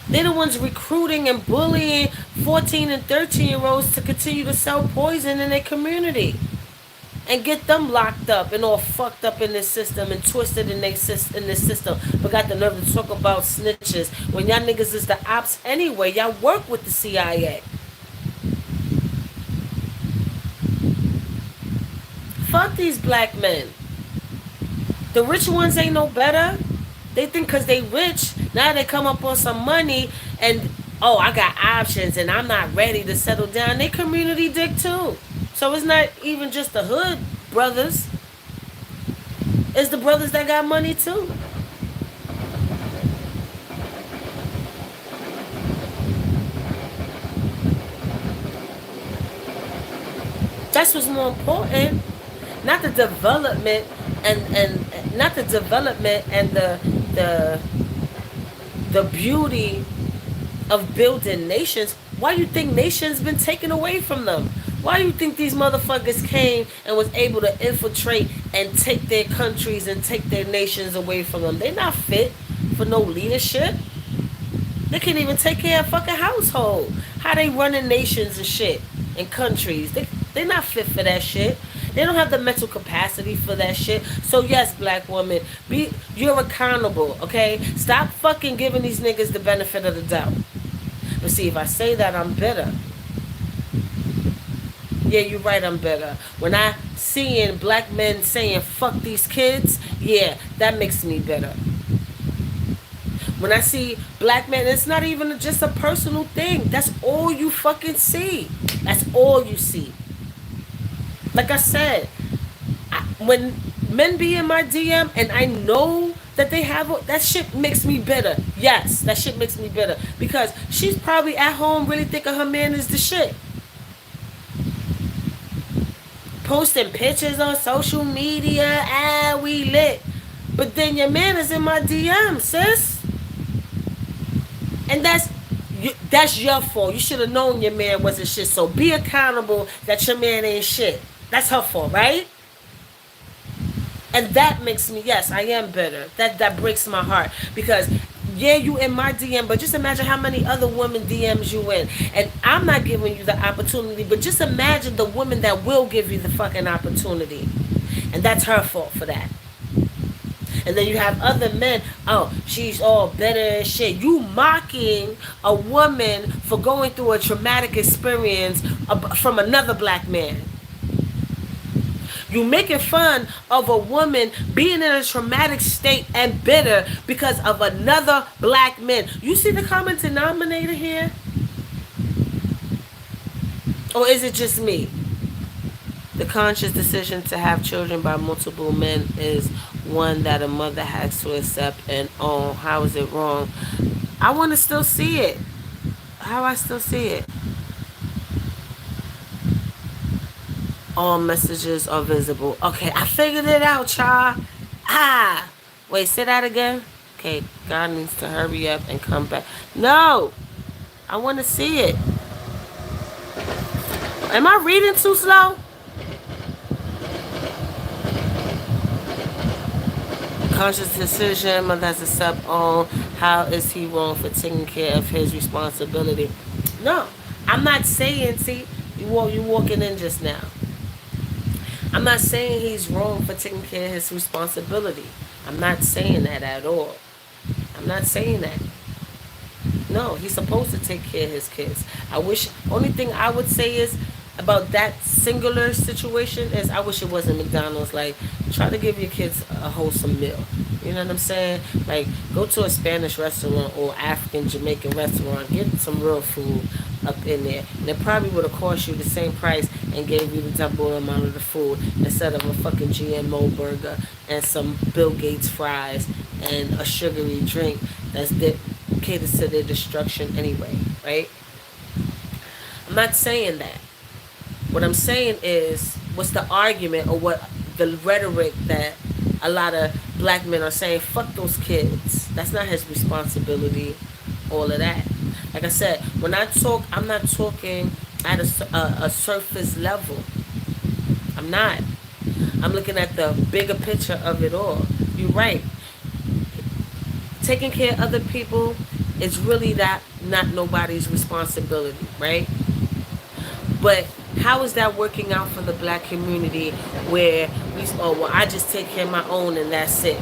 They're the ones recruiting and bullying 14 and 13-year-olds to continue to sell poison in their community. And get them locked up and all fucked up in this system and twisted in this system. But got the nerve to talk about snitches when y'all niggas is the ops anyway. Y'all work with the CIA. Fuck these black men. The rich ones ain't no better. They think because they rich, now they come up on some money and, oh, I got options and I'm not ready to settle down. They community dick too. So it's not even just the hood brothers. It's the brothers that got money too. That's what's more important. Not the development and not the development and the beauty of building nations. Why you think nations been taken away from them? Why do you think these motherfuckers came and was able to infiltrate and take their countries and take their nations away from them? They not fit for no leadership. They can't even take care of fucking household. How they running nations and shit and countries. They not fit for that shit. They don't have the mental capacity for that shit. So yes, black woman, you're accountable, okay? Stop fucking giving these niggas the benefit of the doubt. But see, if I say that, I'm bitter. Yeah, you're right, I'm better. When I seeing black men saying fuck these kids, yeah, that makes me better. When I see black men, it's not even just a personal thing. That's all you fucking see. That's all you see. Like I said, when men be in my DM and I know that they have, that shit makes me bitter. Yes, that shit makes me bitter. Because she's probably at home really thinking her man is the shit. Posting pictures on social media, we lit. But then your man is in my DM, sis. And that's your fault. You should have known your man wasn't shit. So be accountable that your man ain't shit. That's her fault, right? And that makes me, yes, I am bitter. That breaks my heart. Because yeah, you in my DM, but just imagine how many other women DMs you in. And I'm not giving you the opportunity, but just imagine the woman that will give you the fucking opportunity. And that's her fault for that. And then you have other men, oh, she's all better and shit. You mocking a woman for going through a traumatic experience from another black man. You making fun of a woman being in a traumatic state and bitter because of another black man. You see the common denominator here? Or is it just me? The conscious decision to have children by multiple men is one that a mother has to accept and own. How is it wrong? I want to still see it. How I still see it? All messages are visible. Okay, I figured it out, y'all. Wait, say that again. Okay, God needs to hurry up and come back. No, I want to see it. Am I reading too slow? Conscious decision, mother has to accept on. How is he wrong for taking care of his responsibility? No, I'm not saying, see, you walking in just now. I'm not saying he's wrong for taking care of his responsibility. I'm not saying that at all. I'm not saying that. No, he's supposed to take care of his kids. I wish, only thing I would say is about that singular situation is I wish it wasn't McDonald's. Like, try to give your kids a wholesome meal. You know what I'm saying? Like, go to a Spanish restaurant or African Jamaican restaurant. Get some real food up in there. And it probably would have cost you the same price and gave you the double amount of the food instead of a fucking GMO burger and some Bill Gates fries and a sugary drink that's caters to their destruction anyway, right? I'm not saying that. What I'm saying is, what's the argument or what the rhetoric that a lot of black men are saying? Fuck those kids. That's not his responsibility. All of that. Like I said, when I talk, I'm not talking at a surface level. I'm not. I'm looking at the bigger picture of it all. You're right. Taking care of other people is really not nobody's responsibility, right? But how is that working out for the black community where I just take care of my own and that's it?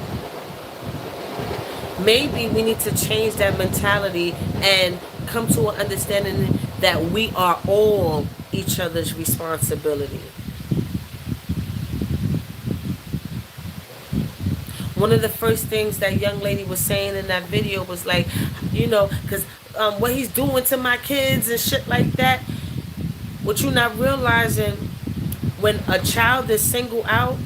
Maybe we need to change that mentality and come to an understanding that we are all each other's responsibility. One of the first things that young lady was saying in that video was like, because what he's doing to my kids and shit like that. What you're not realizing, when a child is singled out,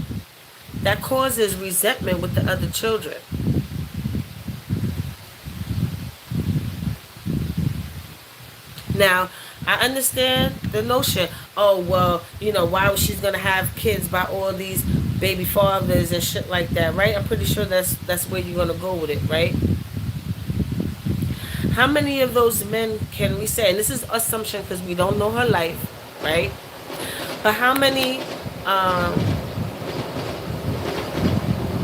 that causes resentment with the other children. Now, I understand the notion, why was she's going to have kids by all these baby fathers and shit like that, right? I'm pretty sure that's where you're going to go with it, right? How many of those men can we say, and this is assumption because we don't know her life, right? But how many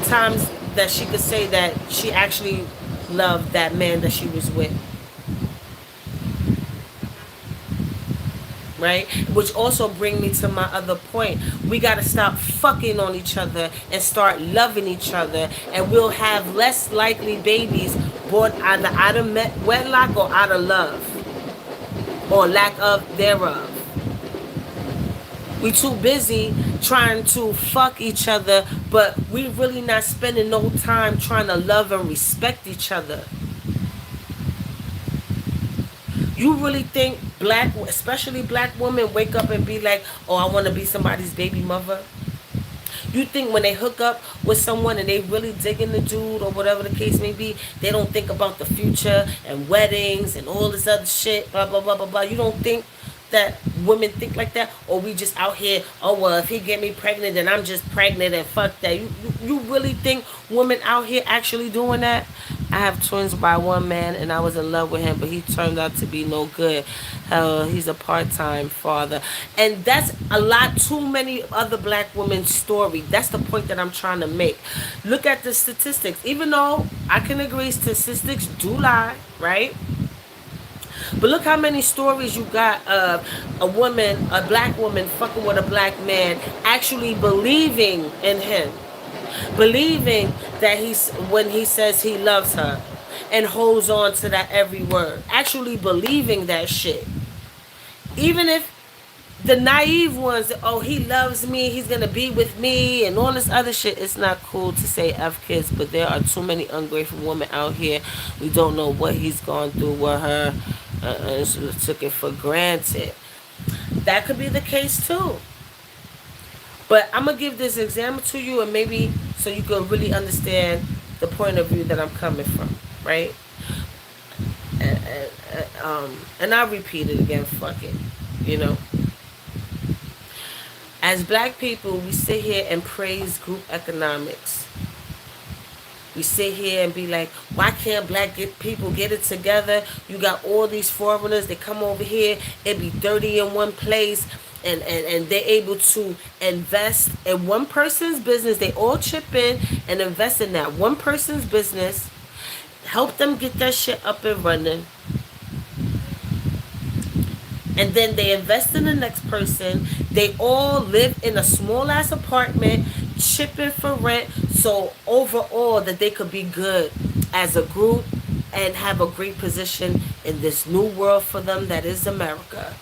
times that she could say that she actually loved that man that she was with? Right? Which also bring me to my other point. We got to stop fucking on each other and start loving each other, and we'll have less likely babies born either out of wedlock or out of love or lack of thereof. We too busy trying to fuck each other, but we really not spending no time trying to love and respect each other. You really think especially black women, wake up and be like, oh, I want to be somebody's baby mother? You think when they hook up with someone and they really digging the dude or whatever the case may be, they don't think about the future and weddings and all this other shit, blah, blah, blah, blah, blah. You don't think that women think like that? Or we just out here, oh, well, if he get me pregnant, then I'm just pregnant and fuck that. You really think women out here actually doing that? I have twins by one man, and I was in love with him, but he turned out to be no good. He's a part-time father. And that's a lot too many other black women's story. That's the point that I'm trying to make. Look at the statistics. Even though I can agree statistics do lie, right? But look how many stories you got of a black woman fucking with a black man, actually believing in him. Believing that when he says he loves her and holds on to that every word. Actually believing that shit. Even if the naive ones, oh, he loves me, he's going to be with me and all this other shit. It's not cool to say F kids, but there are too many ungrateful women out here. We don't know what he's gone through with her. And took it for granted. That could be the case too. But I'm going to give this example to you, and maybe so you can really understand the point of view that I'm coming from, right? And I'll repeat it again, fuck it, As black people, we sit here and praise group economics. We sit here and be like, why can't black people get it together? You got all these foreigners, they come over here, it be dirty in one place. And they're able to invest in one person's business. They all chip in and invest in that one person's business. Help them get that shit up and running. And then they invest in the next person. They all live in a small ass apartment, chipping for rent. So overall that they could be good as a group and have a great position in this new world for them that is America.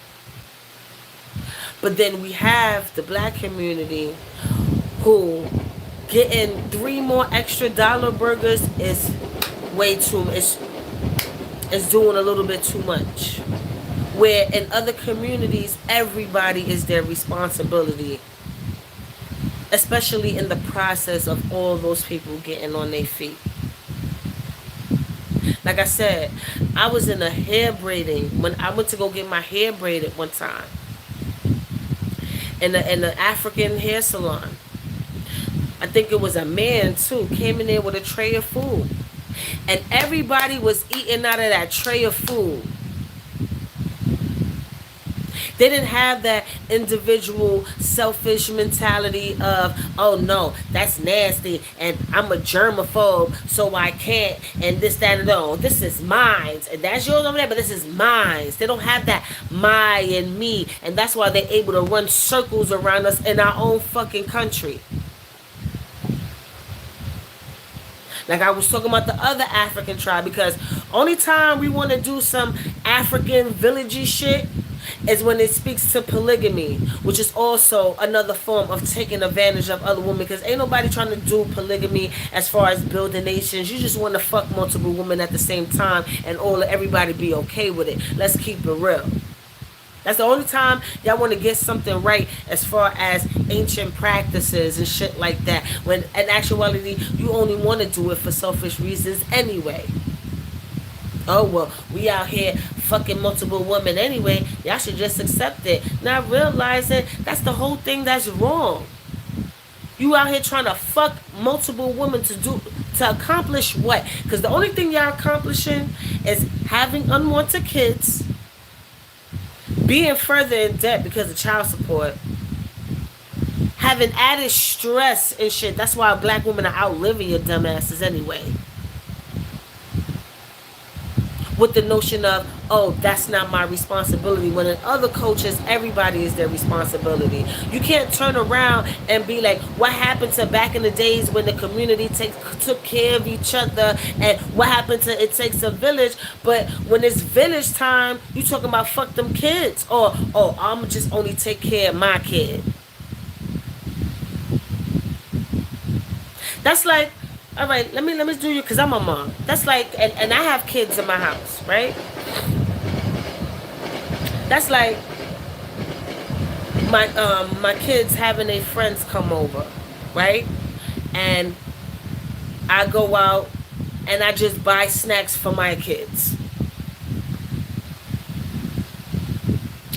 But then we have the black community who getting 3 more extra dollar burgers is way too, it's doing a little bit too much. Where in other communities, everybody is their responsibility, especially in the process of all those people getting on their feet. Like I said, I was in a hair braiding when I went to go get my hair braided one time in the African hair salon. I think it was a man too, came in there with a tray of food. And everybody was eating out of that tray of food. They didn't have that individual selfish mentality of, oh no, that's nasty and I'm a germaphobe, so I can't, and this, that, and no. This is mine. And that's yours over there, but this is mine. They don't have that my and me. And that's why they're able to run circles around us in our own fucking country. Like I was talking about the other African tribe, because only time we want to do some African villagey shit is when it speaks to polygamy, which is also another form of taking advantage of other women, because ain't nobody trying to do polygamy as far as building nations. You just want to fuck multiple women at the same time and all everybody be okay with it. Let's keep it real. That's the only time y'all want to get something right as far as ancient practices and shit like that. When in actuality, you only want to do it for selfish reasons anyway. Oh, well, we out here fucking multiple women anyway. Y'all should just accept it. Not realizing that's the whole thing that's wrong. You out here trying to fuck multiple women to accomplish what? Because the only thing y'all accomplishing is having unwanted kids, being further in debt because of child support, having added stress and shit. That's why black women are outliving your dumbasses anyway. With the notion of, oh, that's not my responsibility. When in other cultures, everybody is their responsibility. You can't turn around and be like, what happened to back in the days when the community took care of each other, and what happened to it takes a village. But when it's village time, you talking about fuck them kids, or oh, I'm just only take care of my kid. That's like, all right, let me do you, because I'm a mom. That's like, and I have kids in my house, right? That's like my kids having their friends come over, right? And I go out and I just buy snacks for my kids.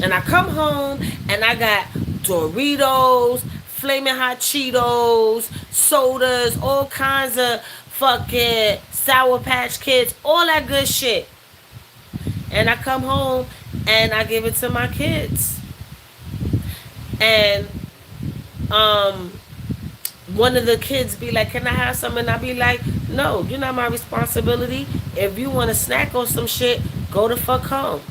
And I come home and I got Doritos, Flaming Hot Cheetos, sodas, all kinds of fucking Sour Patch Kids, all that good shit. And I come home and I give it to my kids. And one of the kids be like, can I have some? And I be like, no, you're not my responsibility. If you want to snack on some shit, go the fuck home.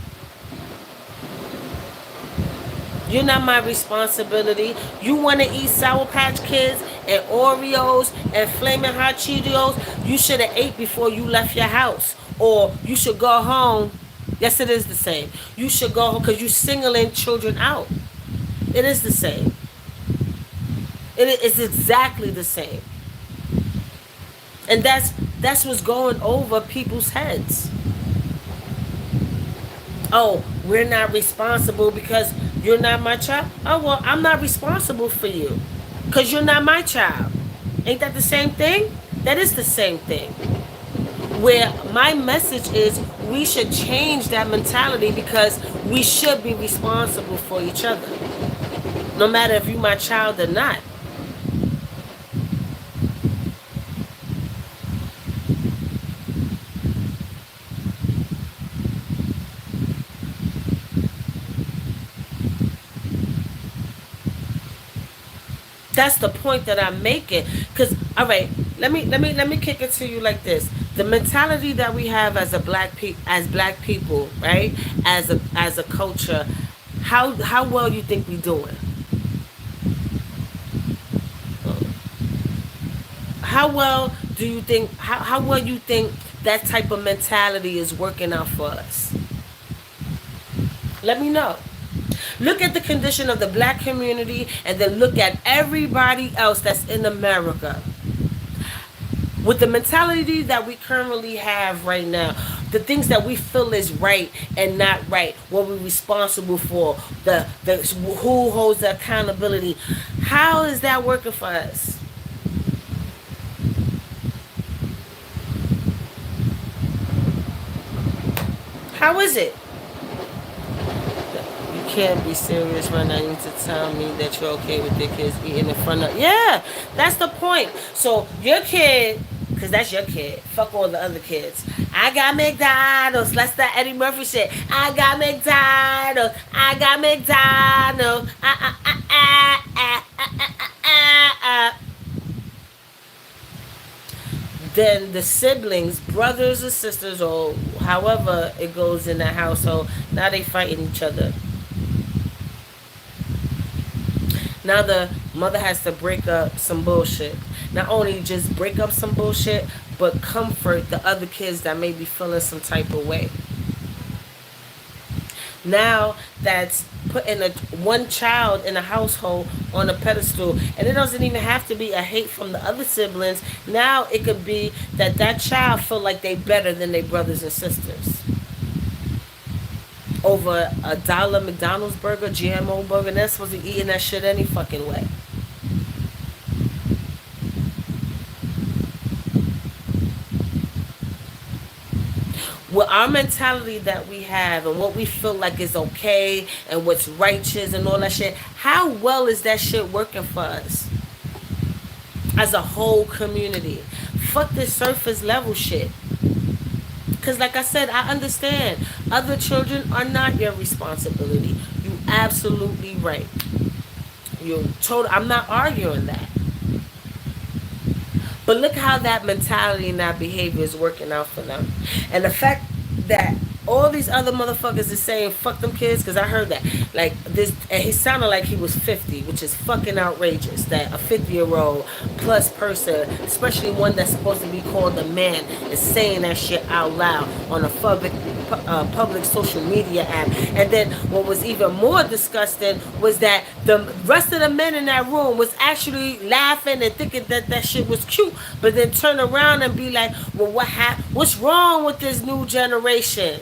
You're not my responsibility. You want to eat Sour Patch Kids and Oreos and Flaming Hot Cheetos? You should have ate before you left your house. Or you should go home. Yes, it is the same. You should go home because you're singling children out. It is the same. It is exactly the same. And that's what's going over people's heads. Oh, we're not responsible because you're not my child. Oh, well, I'm not responsible for you because you're not my child. Ain't that the same thing? That is the same thing. Where my message is, we should change that mentality because we should be responsible for each other. No matter if you're my child or not. That's the point that I'm making. Cause all right, let me kick it to you like this. The mentality that we have as black people, right? As a culture, how well you think we doing? How well do you think? How well you think that type of mentality is working out for us? Let me know. Look at the condition of the black community and then look at everybody else that's in America. With the mentality that we currently have right now, the things that we feel is right and not right, what we're responsible for, the who holds the accountability. How is that working for us? How is it? You can't be serious right now. You need to tell me that you're okay with your kids eating in front of. Yeah, that's the point. So your kid, because that's your kid. Fuck all the other kids. I got McDonald's. That's that Eddie Murphy shit. I got McDonald's. I got McDonald's. Then the siblings, brothers or sisters, or however it goes in that household, now they fighting each other. Now the mother has to break up some bullshit. Not only just break up some bullshit, but comfort the other kids that may be feeling some type of way. Now that's putting one child in a household on a pedestal, and it doesn't even have to be a hate from the other siblings. Now it could be that that child feel like they better than their brothers and sisters over $1 McDonald's burger, GMO burger. They're supposed to be eating that shit any fucking way. With our mentality that we have and what we feel like is okay and what's righteous and all that shit, how well is that shit working for us as a whole community? Fuck this surface level shit. Because like I said, I understand other children are not your responsibility. You absolutely right. I'm not arguing that. But look how that mentality and that behavior is working out for them. And the fact that all these other motherfuckers is saying fuck them kids, because I heard that like this, and he sounded like he was 50, which is fucking outrageous that a 50-year-old plus person, especially one that's supposed to be called a man, is saying that shit out loud on a public social media app. And then what was even more disgusting was that the rest of the men in that room was actually laughing and thinking that that shit was cute, but then turn around and be like, well, what's wrong with this new generation?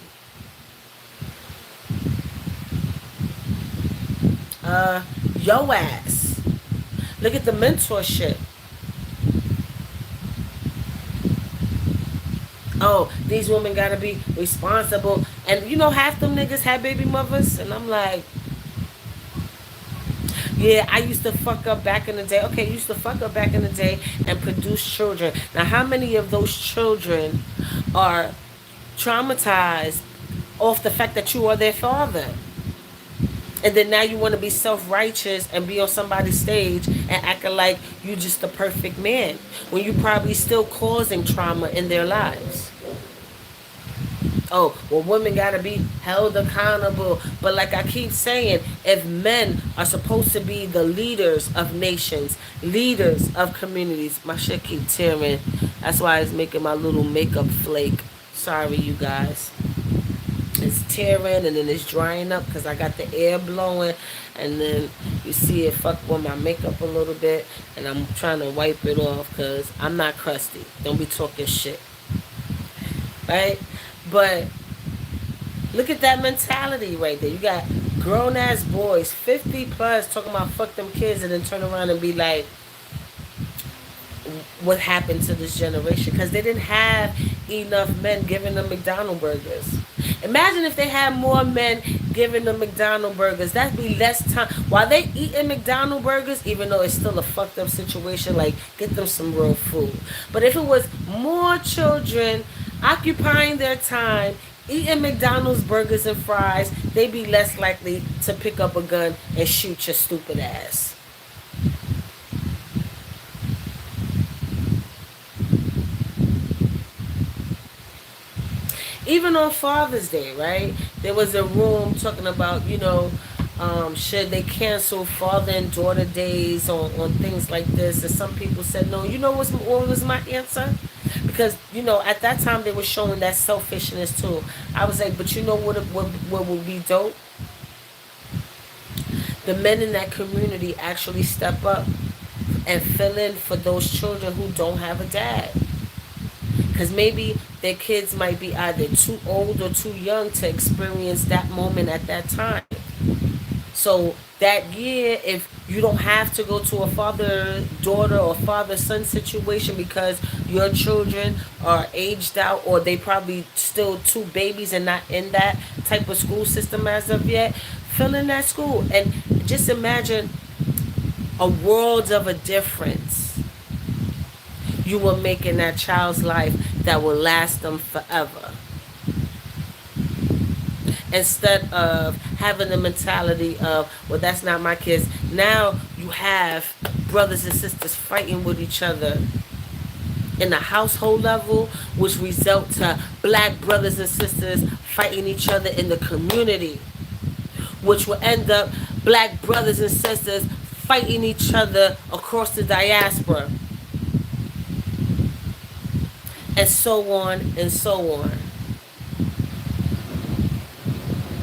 Yo ass. Look at the mentorship. Oh, these women gotta be responsible. And you know, half them niggas had baby mothers. And I'm like, yeah, I used to fuck up back in the day. Okay, you used to fuck up back in the day and produce children. Now, how many of those children are traumatized off the fact that you are their father? And then now you want to be self-righteous and be on somebody's stage and acting like you just the perfect man when you probably still causing trauma in their lives. Oh, well, women got to be held accountable. But like I keep saying, if men are supposed to be the leaders of nations, leaders of communities, my shit keep tearing. That's why it's making my little makeup flake. Sorry, you guys. It's tearing and then it's drying up because I got the air blowing, and then you see it fuck with my makeup a little bit, and I'm trying to wipe it off because I'm not crusty. Don't be talking shit. Right? But look at that mentality right there. You got grown ass boys, 50 plus, talking about fuck them kids, and then turn around and be like, what happened to this generation? Because they didn't have enough men giving them McDonald's burgers. Imagine if they had more men giving them McDonald's burgers. That'd be less time while they eating McDonald's burgers, even though it's still a fucked up situation. Like, get them some real food. But if it was more children occupying their time eating McDonald's burgers and fries, they'd be less likely to pick up a gun and shoot your stupid ass. Even on Father's Day, right? There was a room talking about, should they cancel father and daughter days on things like this? And some people said no. You know what was my answer? Because, at that time they were showing that selfishness too. I was like, but you know what would be dope? The men in that community actually step up and fill in for those children who don't have a dad. Because maybe their kids might be either too old or too young to experience that moment at that time. So that year, if you don't have to go to a father daughter or father son situation because your children are aged out, or they probably still two babies and not in that type of school system as of yet, fill in that school. And just imagine a world of a difference you will make in that child's life that will last them forever. Instead of having the mentality of, well, that's not my kids. Now you have brothers and sisters fighting with each other in the household level, which result to black brothers and sisters fighting each other in the community, which will end up black brothers and sisters fighting each other across the diaspora, and so on and so on.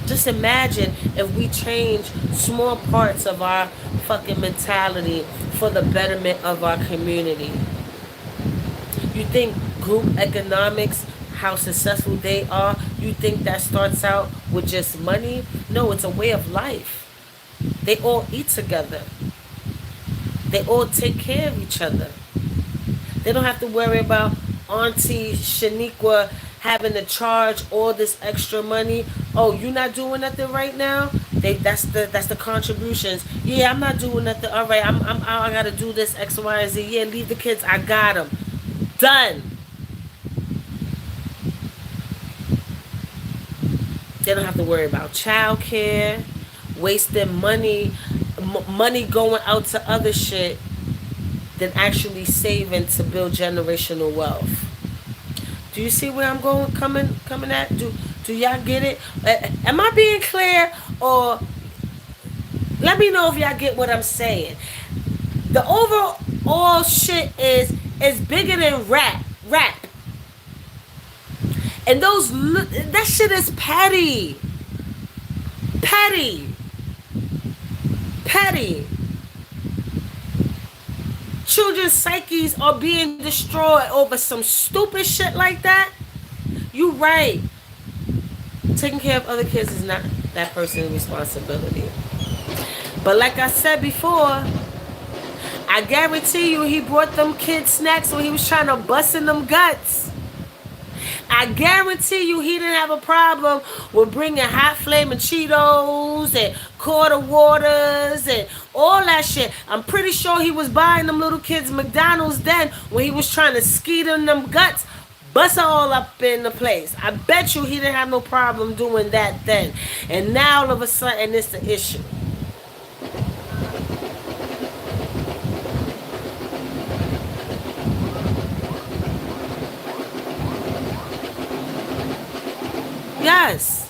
Just imagine if we change small parts of our fucking mentality for the betterment of our community. You think group economics, how successful they are, you think that starts out with just money? No, it's a way of life. They all eat together. They all take care of each other. They don't have to worry about Auntie Shaniqua having to charge all this extra money. Oh, you not doing nothing right now? That's the contributions. Yeah, I'm not doing nothing. All right, I gotta do this X, Y, and Z. Yeah, leave the kids. I got them. Done. They don't have to worry about childcare, wasting money, money going out to other shit than actually saving to build generational wealth. Do you see where I'm going, coming at? Do y'all get it? Am I being clear? Or let me know if y'all get what I'm saying. The overall shit is bigger than rap. And that shit is petty. Children's psyches are being destroyed over some stupid shit like that. You right. Taking care of other kids is not that person's responsibility. But like I said before, I guarantee you he brought them kids snacks when he was trying to bust in them guts. I guarantee you he didn't have a problem with bringing hot flaming Cheetos and quarter waters and all that shit. I'm pretty sure he was buying them little kids McDonald's then when he was trying to skeet in them guts, bust it all up in the place. I bet you he didn't have no problem doing that then. And now all of a sudden it's the issue. Yes.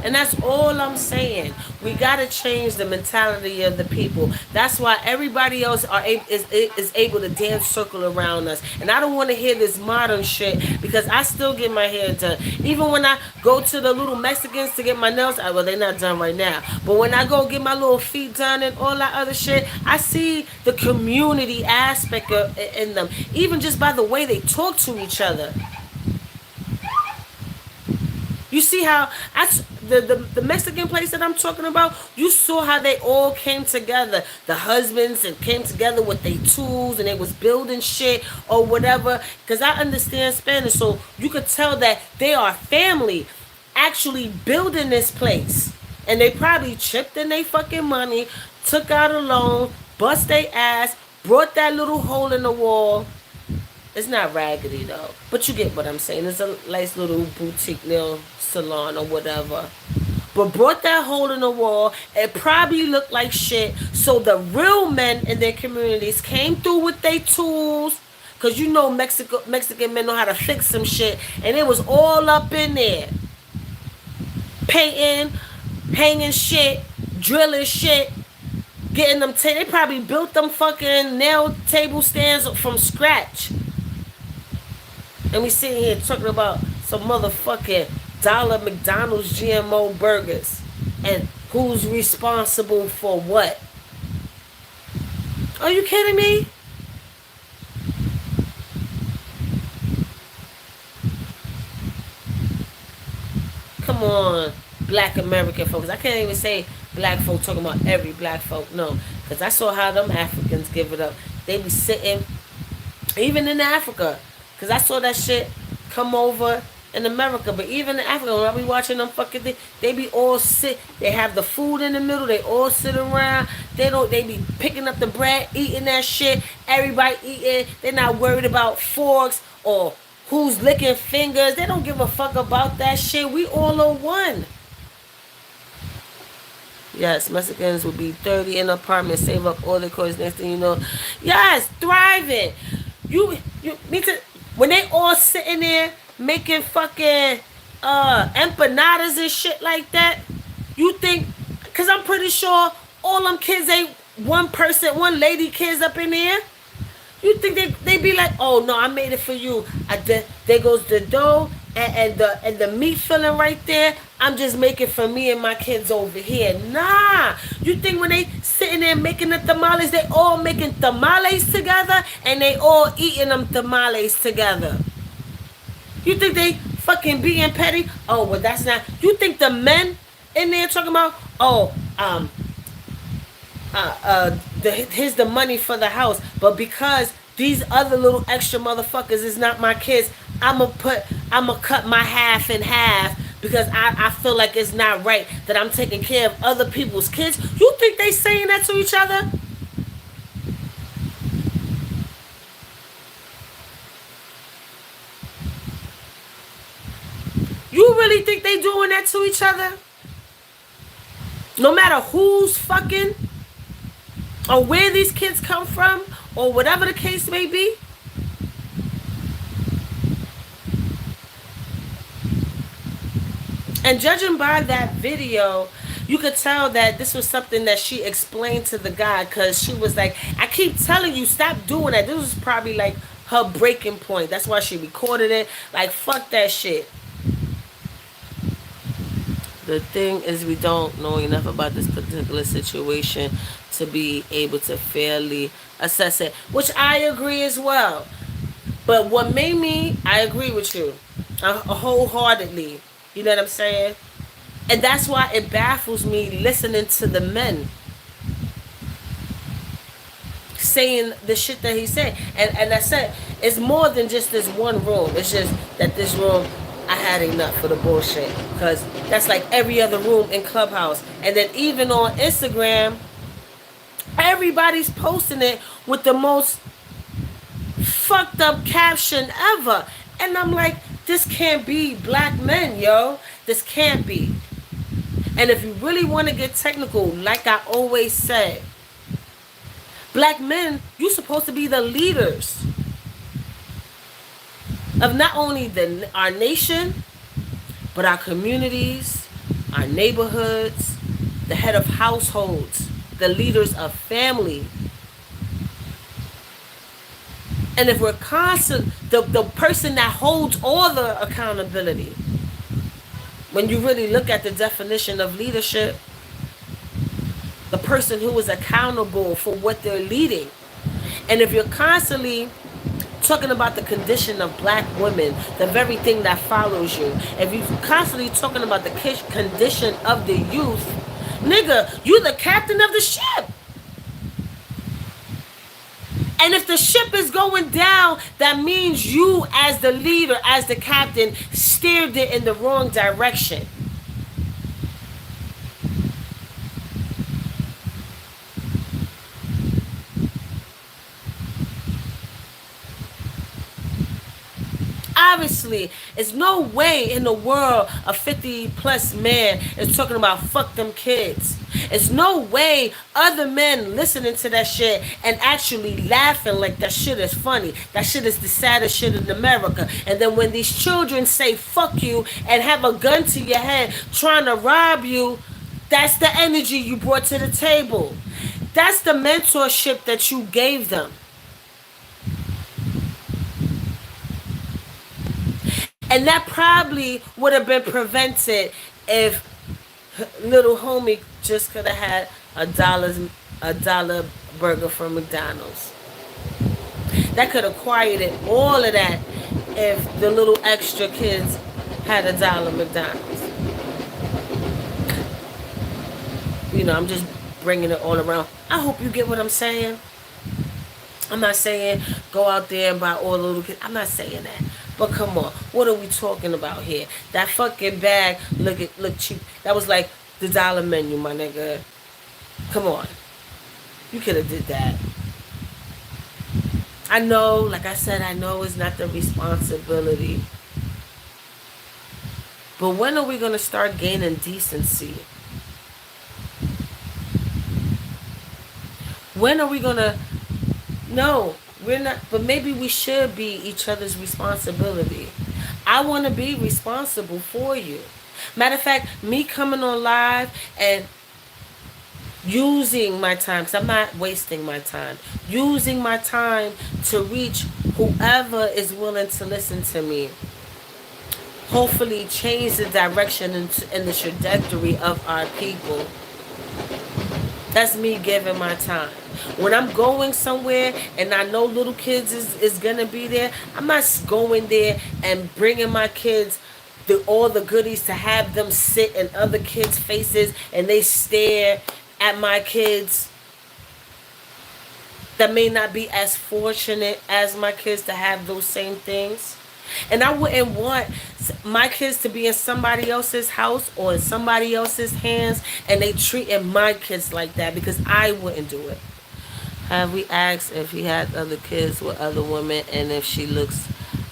And that's all I'm saying. We got to change the mentality of the people. That's why everybody else is able to dance circle around us. And I don't want to hear this modern shit because I still get my hair done. Even when I go to the little Mexicans to get my nails, well, they're not done right now. But when I go get my little feet done and all that other shit, I see the community aspect in them. Even just by the way they talk to each other. You see how the Mexican place that I'm talking about, you saw how they all came together. The husbands and came together with their tools and they was building shit or whatever. Because I understand Spanish, so you could tell that they are family actually building this place. And they probably chipped in their fucking money, took out a loan, bust their ass, brought that little hole in the wall. It's not raggedy though, but you get what I'm saying. It's a nice little boutique nail salon or whatever. But brought that hole in the wall. It probably looked like shit. So the real men in their communities came through with their tools. Because you know Mexican men know how to fix some shit. And it was all up in there. Painting, hanging shit, drilling shit. Getting them, they probably built them fucking nail table stands from scratch. And we sitting here talking about some motherfucking dollar McDonald's GMO burgers. And who's responsible for what? Are you kidding me? black American folks. I can't even say black folk talking about every black folk. No, because I saw how them Africans give it up. They be sitting, even in Africa, because I saw that shit come over in America. But even in Africa, when I be watching them fucking things, they be all sit. They have the food in the middle. They all sit around. They be picking up the bread, eating that shit. Everybody eating. They're not worried about forks or who's licking fingers. They don't give a fuck about that shit. We all are one. Yes, Mexicans will be 30 in an apartment, save up all the coins. Next thing you know, yes, thriving. You need to, when they all sitting there making fucking empanadas and shit like that, you think, because I'm pretty sure all them kids ain't one lady kids up in there. You think they be like, oh no, I made it for you. There goes the dough and the meat filling right there. I'm just making for me and my kids over here. Nah. You think when they sitting there making the tamales, they all making tamales together and they all eating them tamales together? You think they fucking being petty? Oh, well that's not. You think the men in there talking about, oh, here's the money for the house, but because these other little extra motherfuckers is not my kids, I'ma cut my half in half because I feel like it's not right that I'm taking care of other people's kids. You think they saying that to each other? You really think they doing that to each other? No matter who's fucking or where these kids come from or whatever the case may be? And judging by that video, you could tell that this was something that she explained to the guy, because she was like, I keep telling you, stop doing that. This was probably like her breaking point. That's why she recorded it. Like, fuck that shit. The thing is, we don't know enough about this particular situation to be able to fairly assess it, which I agree as well. But what made me, I agree with you wholeheartedly. You know what I'm saying? And that's why it baffles me listening to the men saying the shit that he said. And I said, it's more than just this one room. It's just that this room, I had enough for the bullshit. Because that's like every other room in Clubhouse. And then even on Instagram, everybody's posting it with the most fucked up caption ever. And I'm like, this can't be black men, yo. This can't be. And if you really want to get technical, like I always say, black men, you're supposed to be the leaders of not only our nation, but our communities, our neighborhoods, the head of households, the leaders of family. And if we're constant, the person that holds all the accountability, when you really look at the definition of leadership, the person who is accountable for what they're leading. And if you're constantly talking about the condition of black women, the very thing that follows you, if you're constantly talking about the condition of the youth, nigga, you the captain of the ship. And if the ship is going down, that means you as the leader, as the captain, steered it in the wrong direction. Obviously, there's no way in the world a 50 plus man is talking about fuck them kids. There's no way other men listening to that shit and actually laughing like that shit is funny. That shit is the saddest shit in America. And then when these children say fuck you and have a gun to your head trying to rob you, that's the energy you brought to the table. That's the mentorship that you gave them. And that probably would have been prevented if little homie just could have had a dollar burger from McDonald's. That could have quieted all of that if the little extra kids had $1 McDonald's. I'm just bringing it all around. I hope you get what I'm saying. I'm not saying go out there and buy all the little kids. I'm not saying that. But come on, what are we talking about here? That fucking bag look cheap. That was like the dollar menu, my nigga. Come on. You could have did that. I know, like I said, I know it's not the responsibility. But when are we going to start gaining decency? When are we going to... No, we're not. But maybe we should be each other's responsibility. I want to be responsible for you. Matter of fact, me coming on live and using my time, because I'm not wasting my time, using my time to reach whoever is willing to listen to me. Hopefully change the direction and the trajectory of our people. That's me giving my time. When I'm going somewhere and I know little kids is going to be there, I'm not going there and bringing my kids all the goodies to have them sit in other kids' faces and they stare at my kids that may not be as fortunate as my kids to have those same things. And I wouldn't want my kids to be in somebody else's house or in somebody else's hands and they treating my kids like that, because I wouldn't do it. Have we asked if he had other kids with other women and if she looks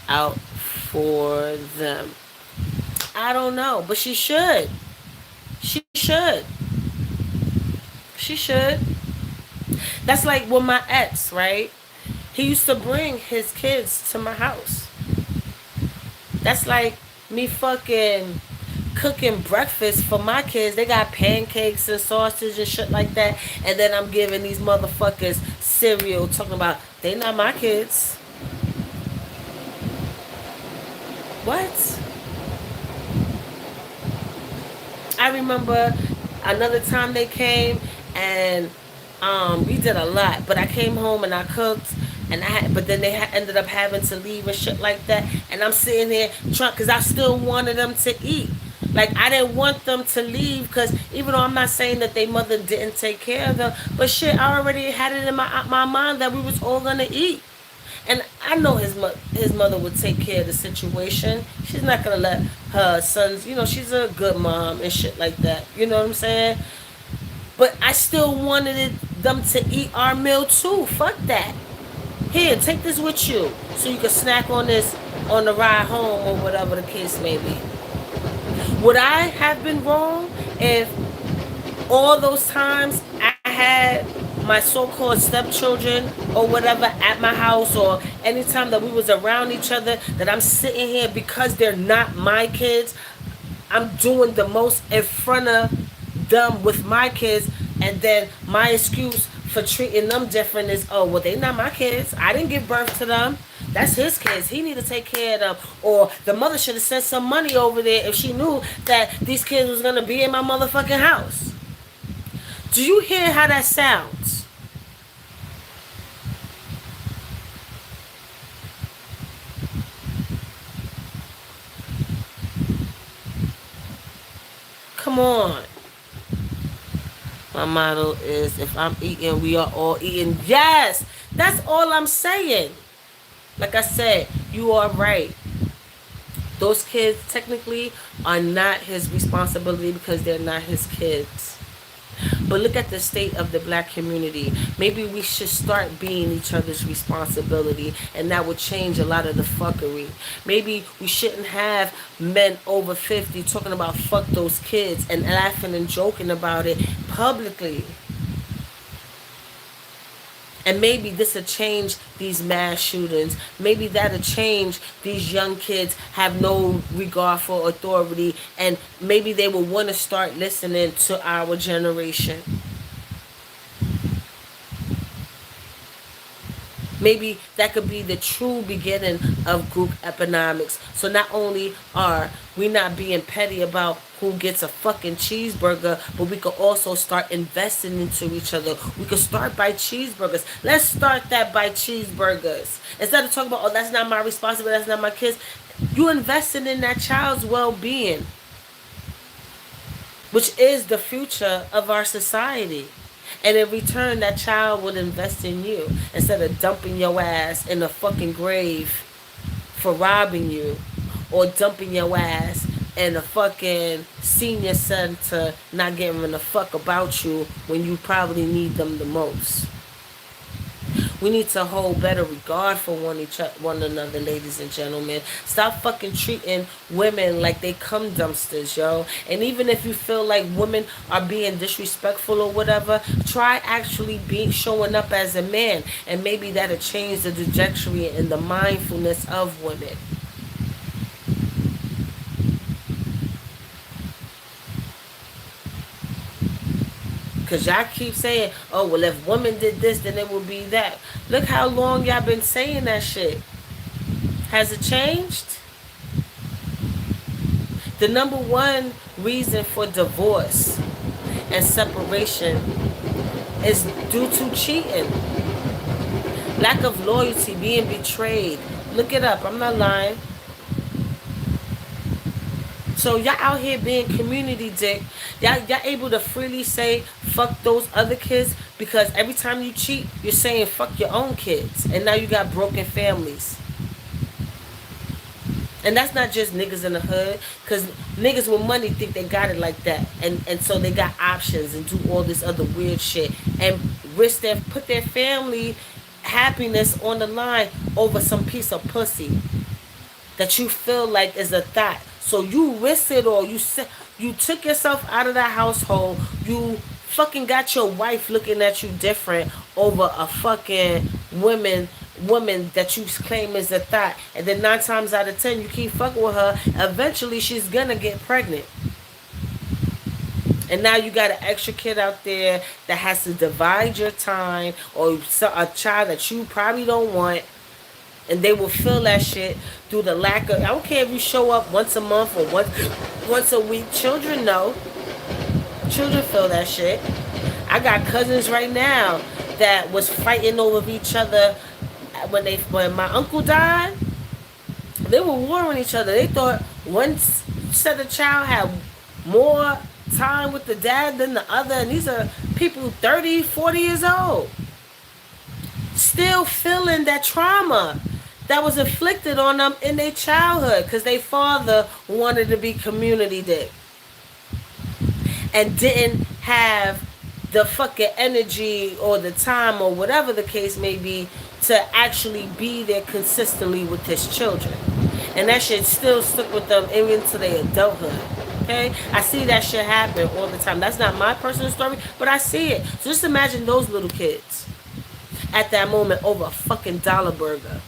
out for them? I don't know, but she should. She should. She should. That's like with my ex, right? He used to bring his kids to my house. That's like me fucking cooking breakfast for my kids. They got pancakes and sausage and shit like that. And then I'm giving these motherfuckers cereal talking about they not my kids. What? I remember another time they came and we did a lot, but I came home and I cooked, and but then they ended up having to leave and shit like that, and I'm sitting there trying, because I still wanted them to eat. Like, I didn't want them to leave, because even though I'm not saying that their mother didn't take care of them, but shit, I already had it in my mind that we was all gonna eat. And I know his mother would take care of the situation. She's not gonna let her sons, she's a good mom and shit like that. You know what I'm saying? But I still wanted them to eat our meal too. Fuck that. Here, take this with you so you can snack on this on the ride home or whatever the case may be. Would I have been wrong if all those times I had my so-called stepchildren or whatever at my house, or anytime that we was around each other, that I'm sitting here because they're not my kids, I'm doing the most in front of them with my kids, and then my excuse for treating them different is, oh, well, they not my kids. I didn't give birth to them. That's his kids. He need to take care of them. Or the mother should have sent some money over there if she knew that these kids was going to be in my motherfucking house. Do you hear how that sounds? Come on. My motto is, if I'm eating, we are all eating. Yes! That's all I'm saying. Like I said, you are right. Those kids technically are not his responsibility because they're not his kids. But look at the state of the black community. Maybe we should start being each other's responsibility, and that would change a lot of the fuckery. Maybe we shouldn't have men over 50 talking about fuck those kids and laughing and joking about it publicly. And maybe this will change these mass shootings. Maybe that'll change these young kids have no regard for authority. And maybe they will want to start listening to our generation. Maybe that could be the true beginning of group economics. So not only are we not being petty about who gets a fucking cheeseburger, but we could also start investing into each other. We could start by cheeseburgers. Let's start that by cheeseburgers. Instead of talking about, oh, that's not my responsibility, that's not my kids. You investing in that child's well-being. which is the future of our society. And in return, that child would invest in you instead of dumping your ass in a fucking grave for robbing you, or dumping your ass in a fucking senior center not giving a fuck about you when you probably need them the most. We need to hold better regard for one another, ladies and gentlemen. Stop fucking treating women like they cum dumpsters, yo. And even if you feel like women are being disrespectful or whatever, try actually being showing up as a man, and maybe that'll change the trajectory and the mindfulness of women. Because y'all keep saying, oh, well, if women did this, then it would be that. Look how long y'all been saying that shit. Has it changed? The number one reason for divorce and separation is due to cheating. Lack of loyalty, being betrayed. Look it up. I'm not lying. So y'all out here being community dick. Y'all able to freely say fuck those other kids because every time you cheat, you're saying fuck your own kids. And now you got broken families. And that's not just niggas in the hood, because niggas with money think they got it like that. And so they got options and do all this other weird shit. And put their family happiness on the line over some piece of pussy that you feel like is a thought. So you risk it all. You took yourself out of that household. You fucking got your wife looking at you different over a fucking woman that you claim is a thought. And then 9 times out of 10 you keep fucking with her. Eventually she's gonna get pregnant. And now you got an extra kid out there that has to divide your time, or a child that you probably don't want. And they will feel that shit through the lack of... I don't care if you show up once a month or once a week. Children know. Children feel that shit. I got cousins right now that was fighting over each other when my uncle died. They were warring each other. They thought one set of child had more time with the dad than the other. And these are people 30, 40 years old, still feeling that trauma that was inflicted on them in their childhood because their father wanted to be community dick and didn't have the fucking energy or the time or whatever the case may be to actually be there consistently with his children. And that shit still stuck with them even to their adulthood. Okay? I see that shit happen all the time. That's not my personal story, but I see it. So just imagine those little kids at that moment over a fucking dollar burger.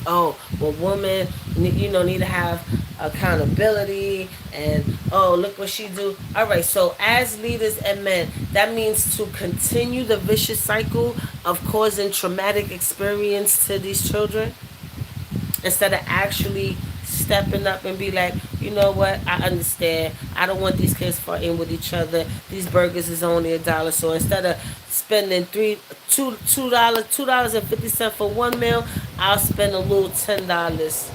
Oh, well, women, need to have accountability, and oh, look what she do. All right, so as leaders and men, that means to continue the vicious cycle of causing traumatic experience to these children instead of actually stepping up and be like, you know what, I understand. I don't want these kids fighting with each other. These burgers is only $1. So instead of spending $2.50 for one meal, I'll spend a little $10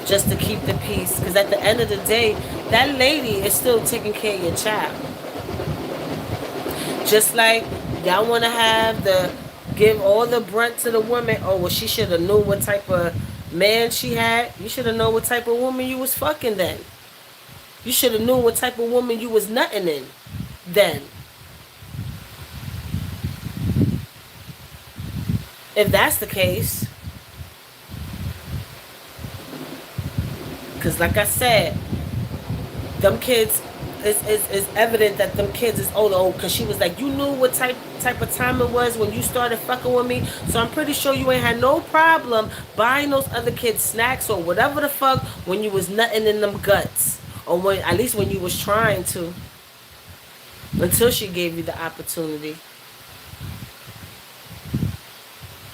just to keep the peace. Because at the end of the day, that lady is still taking care of your child. Just like y'all want to give all the brunt to the woman. Oh, well, she should have known what type of man she had. You should have known what type of woman you was fucking then. You should have known what type of woman you was nutting in then. If that's the case. Because like I said, them kids, it's evident that them kids is older. Because she was like, you knew what type of time it was when you started fucking with me. So I'm pretty sure you ain't had no problem buying those other kids snacks or whatever the fuck when you was nutting in them guts. Or at least when you was trying to. Until she gave you the opportunity.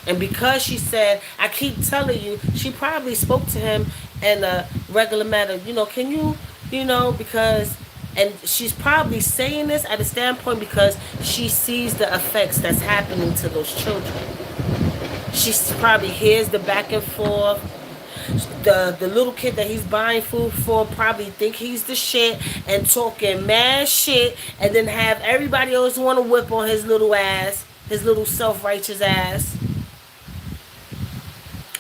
And because she said, I keep telling you, she probably spoke to him in a regular matter. Can you, because... And she's probably saying this at a standpoint because she sees the effects that's happening to those children. She probably hears the back and forth. The little kid that he's buying food for probably think he's the shit and talking mad shit, and then have everybody else want to whip on his little ass, his little self-righteous ass.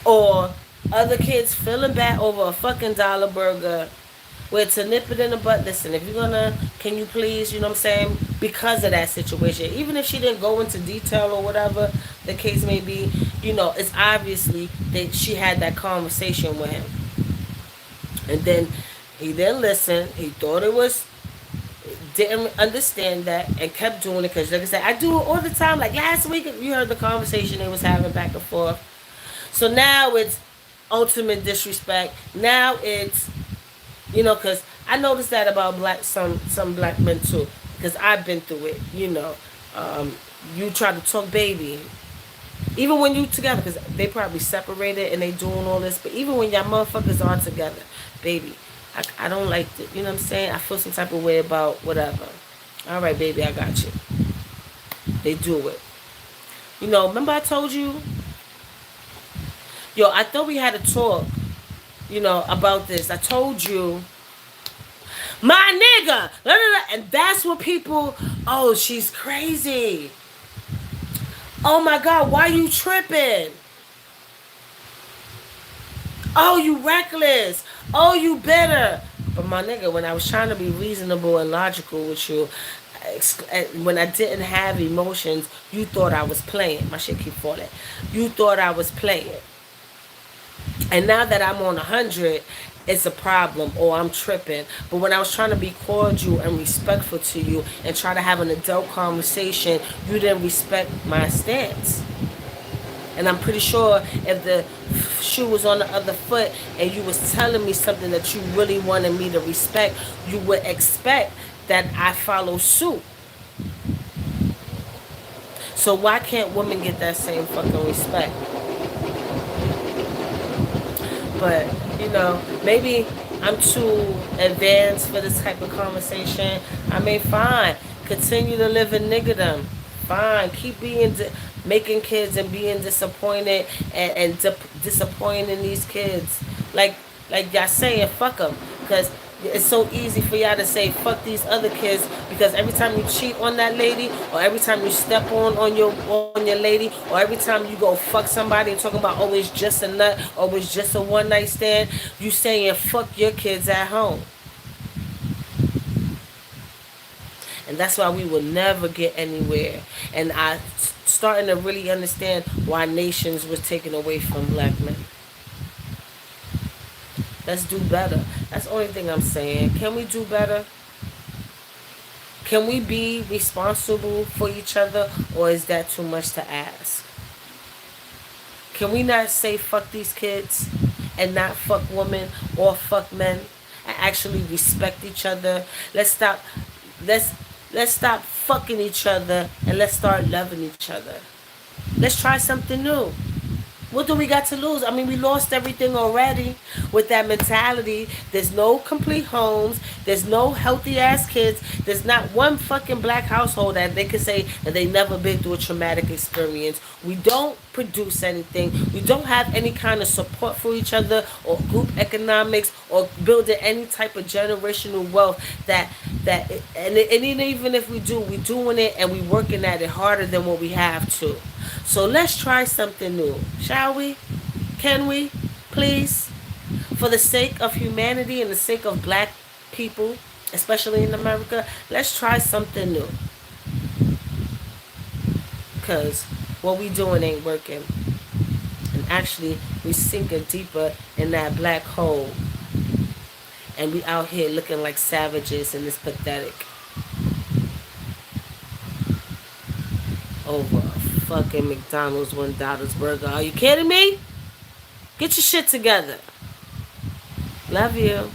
Or other kids feeling bad over a fucking dollar burger where to nip it in the butt. Listen, if you're gonna, can you please, you know what I'm saying? Because of that situation, even if she didn't go into detail or whatever the case may be, it's obviously that she had that conversation with him. And then he didn't listen. He thought it was, didn't understand that and kept doing it because, like I said, I do it all the time. Like last week, you heard the conversation they was having back and forth. So now it's ultimate disrespect. Now it's, because I noticed that about some black men too, because I've been through it. You try to talk baby, even when you together, because they probably separated and they doing all this. But even when y'all motherfuckers are together, baby, I don't like it. You know what I'm saying? I feel some type of way about whatever. All right, baby, I got you. They do it. Remember I told you? Yo, I thought we had a talk, about this. I told you, my nigga, blah, blah, blah. And that's what people, oh, she's crazy. Oh my God, why you tripping? Oh, you reckless. Oh, you bitter. But my nigga, when I was trying to be reasonable and logical with you, when I didn't have emotions, you thought I was playing. My shit keep falling. You thought I was playing. And now that I'm on 100, it's a problem, or I'm tripping. But when I was trying to be cordial and respectful to you and try to have an adult conversation, you didn't respect my stance. And I'm pretty sure if the shoe was on the other foot and you was telling me something that you really wanted me to respect, you would expect that I follow suit. So why can't women get that same fucking respect? But, maybe I'm too advanced for this type of conversation. I mean, fine. Continue to live in niggerdom. Fine. Keep being, making kids and being disappointed and disappointing these kids. Like y'all saying, fuck them. Because it's so easy for y'all to say fuck these other kids, because every time you cheat on that lady, or every time you step on your lady, or every time you go fuck somebody and talking about, oh, it's just a nut, or it's just a one night stand, you saying fuck your kids at home. And that's why we will never get anywhere. And I starting to really understand why nations were taken away from black men. Let's do better. That's the only thing I'm saying. Can we do better? Can we be responsible for each other, or is that too much to ask? Can we not say fuck these kids and not fuck women or fuck men and actually respect each other? Let's stop fucking each other and let's start loving each other. Let's try something new. What do we got to lose? I mean, we lost everything already with that mentality. There's no complete homes. There's no healthy ass kids. There's not one fucking black household that they can say that they never been through a traumatic experience. We don't produce anything. We don't have any kind of support for each other or group economics or building any type of generational wealth and even if we do, we doing it and we working at it harder than what we have to. So let's try something new, shall we? Can we? Please? For the sake of humanity and the sake of black people, especially in America, let's try something new. Because what we doing ain't working. And actually, we sinking deeper in that black hole. And we out here looking like savages, and it's pathetic. Over fucking McDonald's $1 burger. Are you kidding me? Get your shit together. Love you.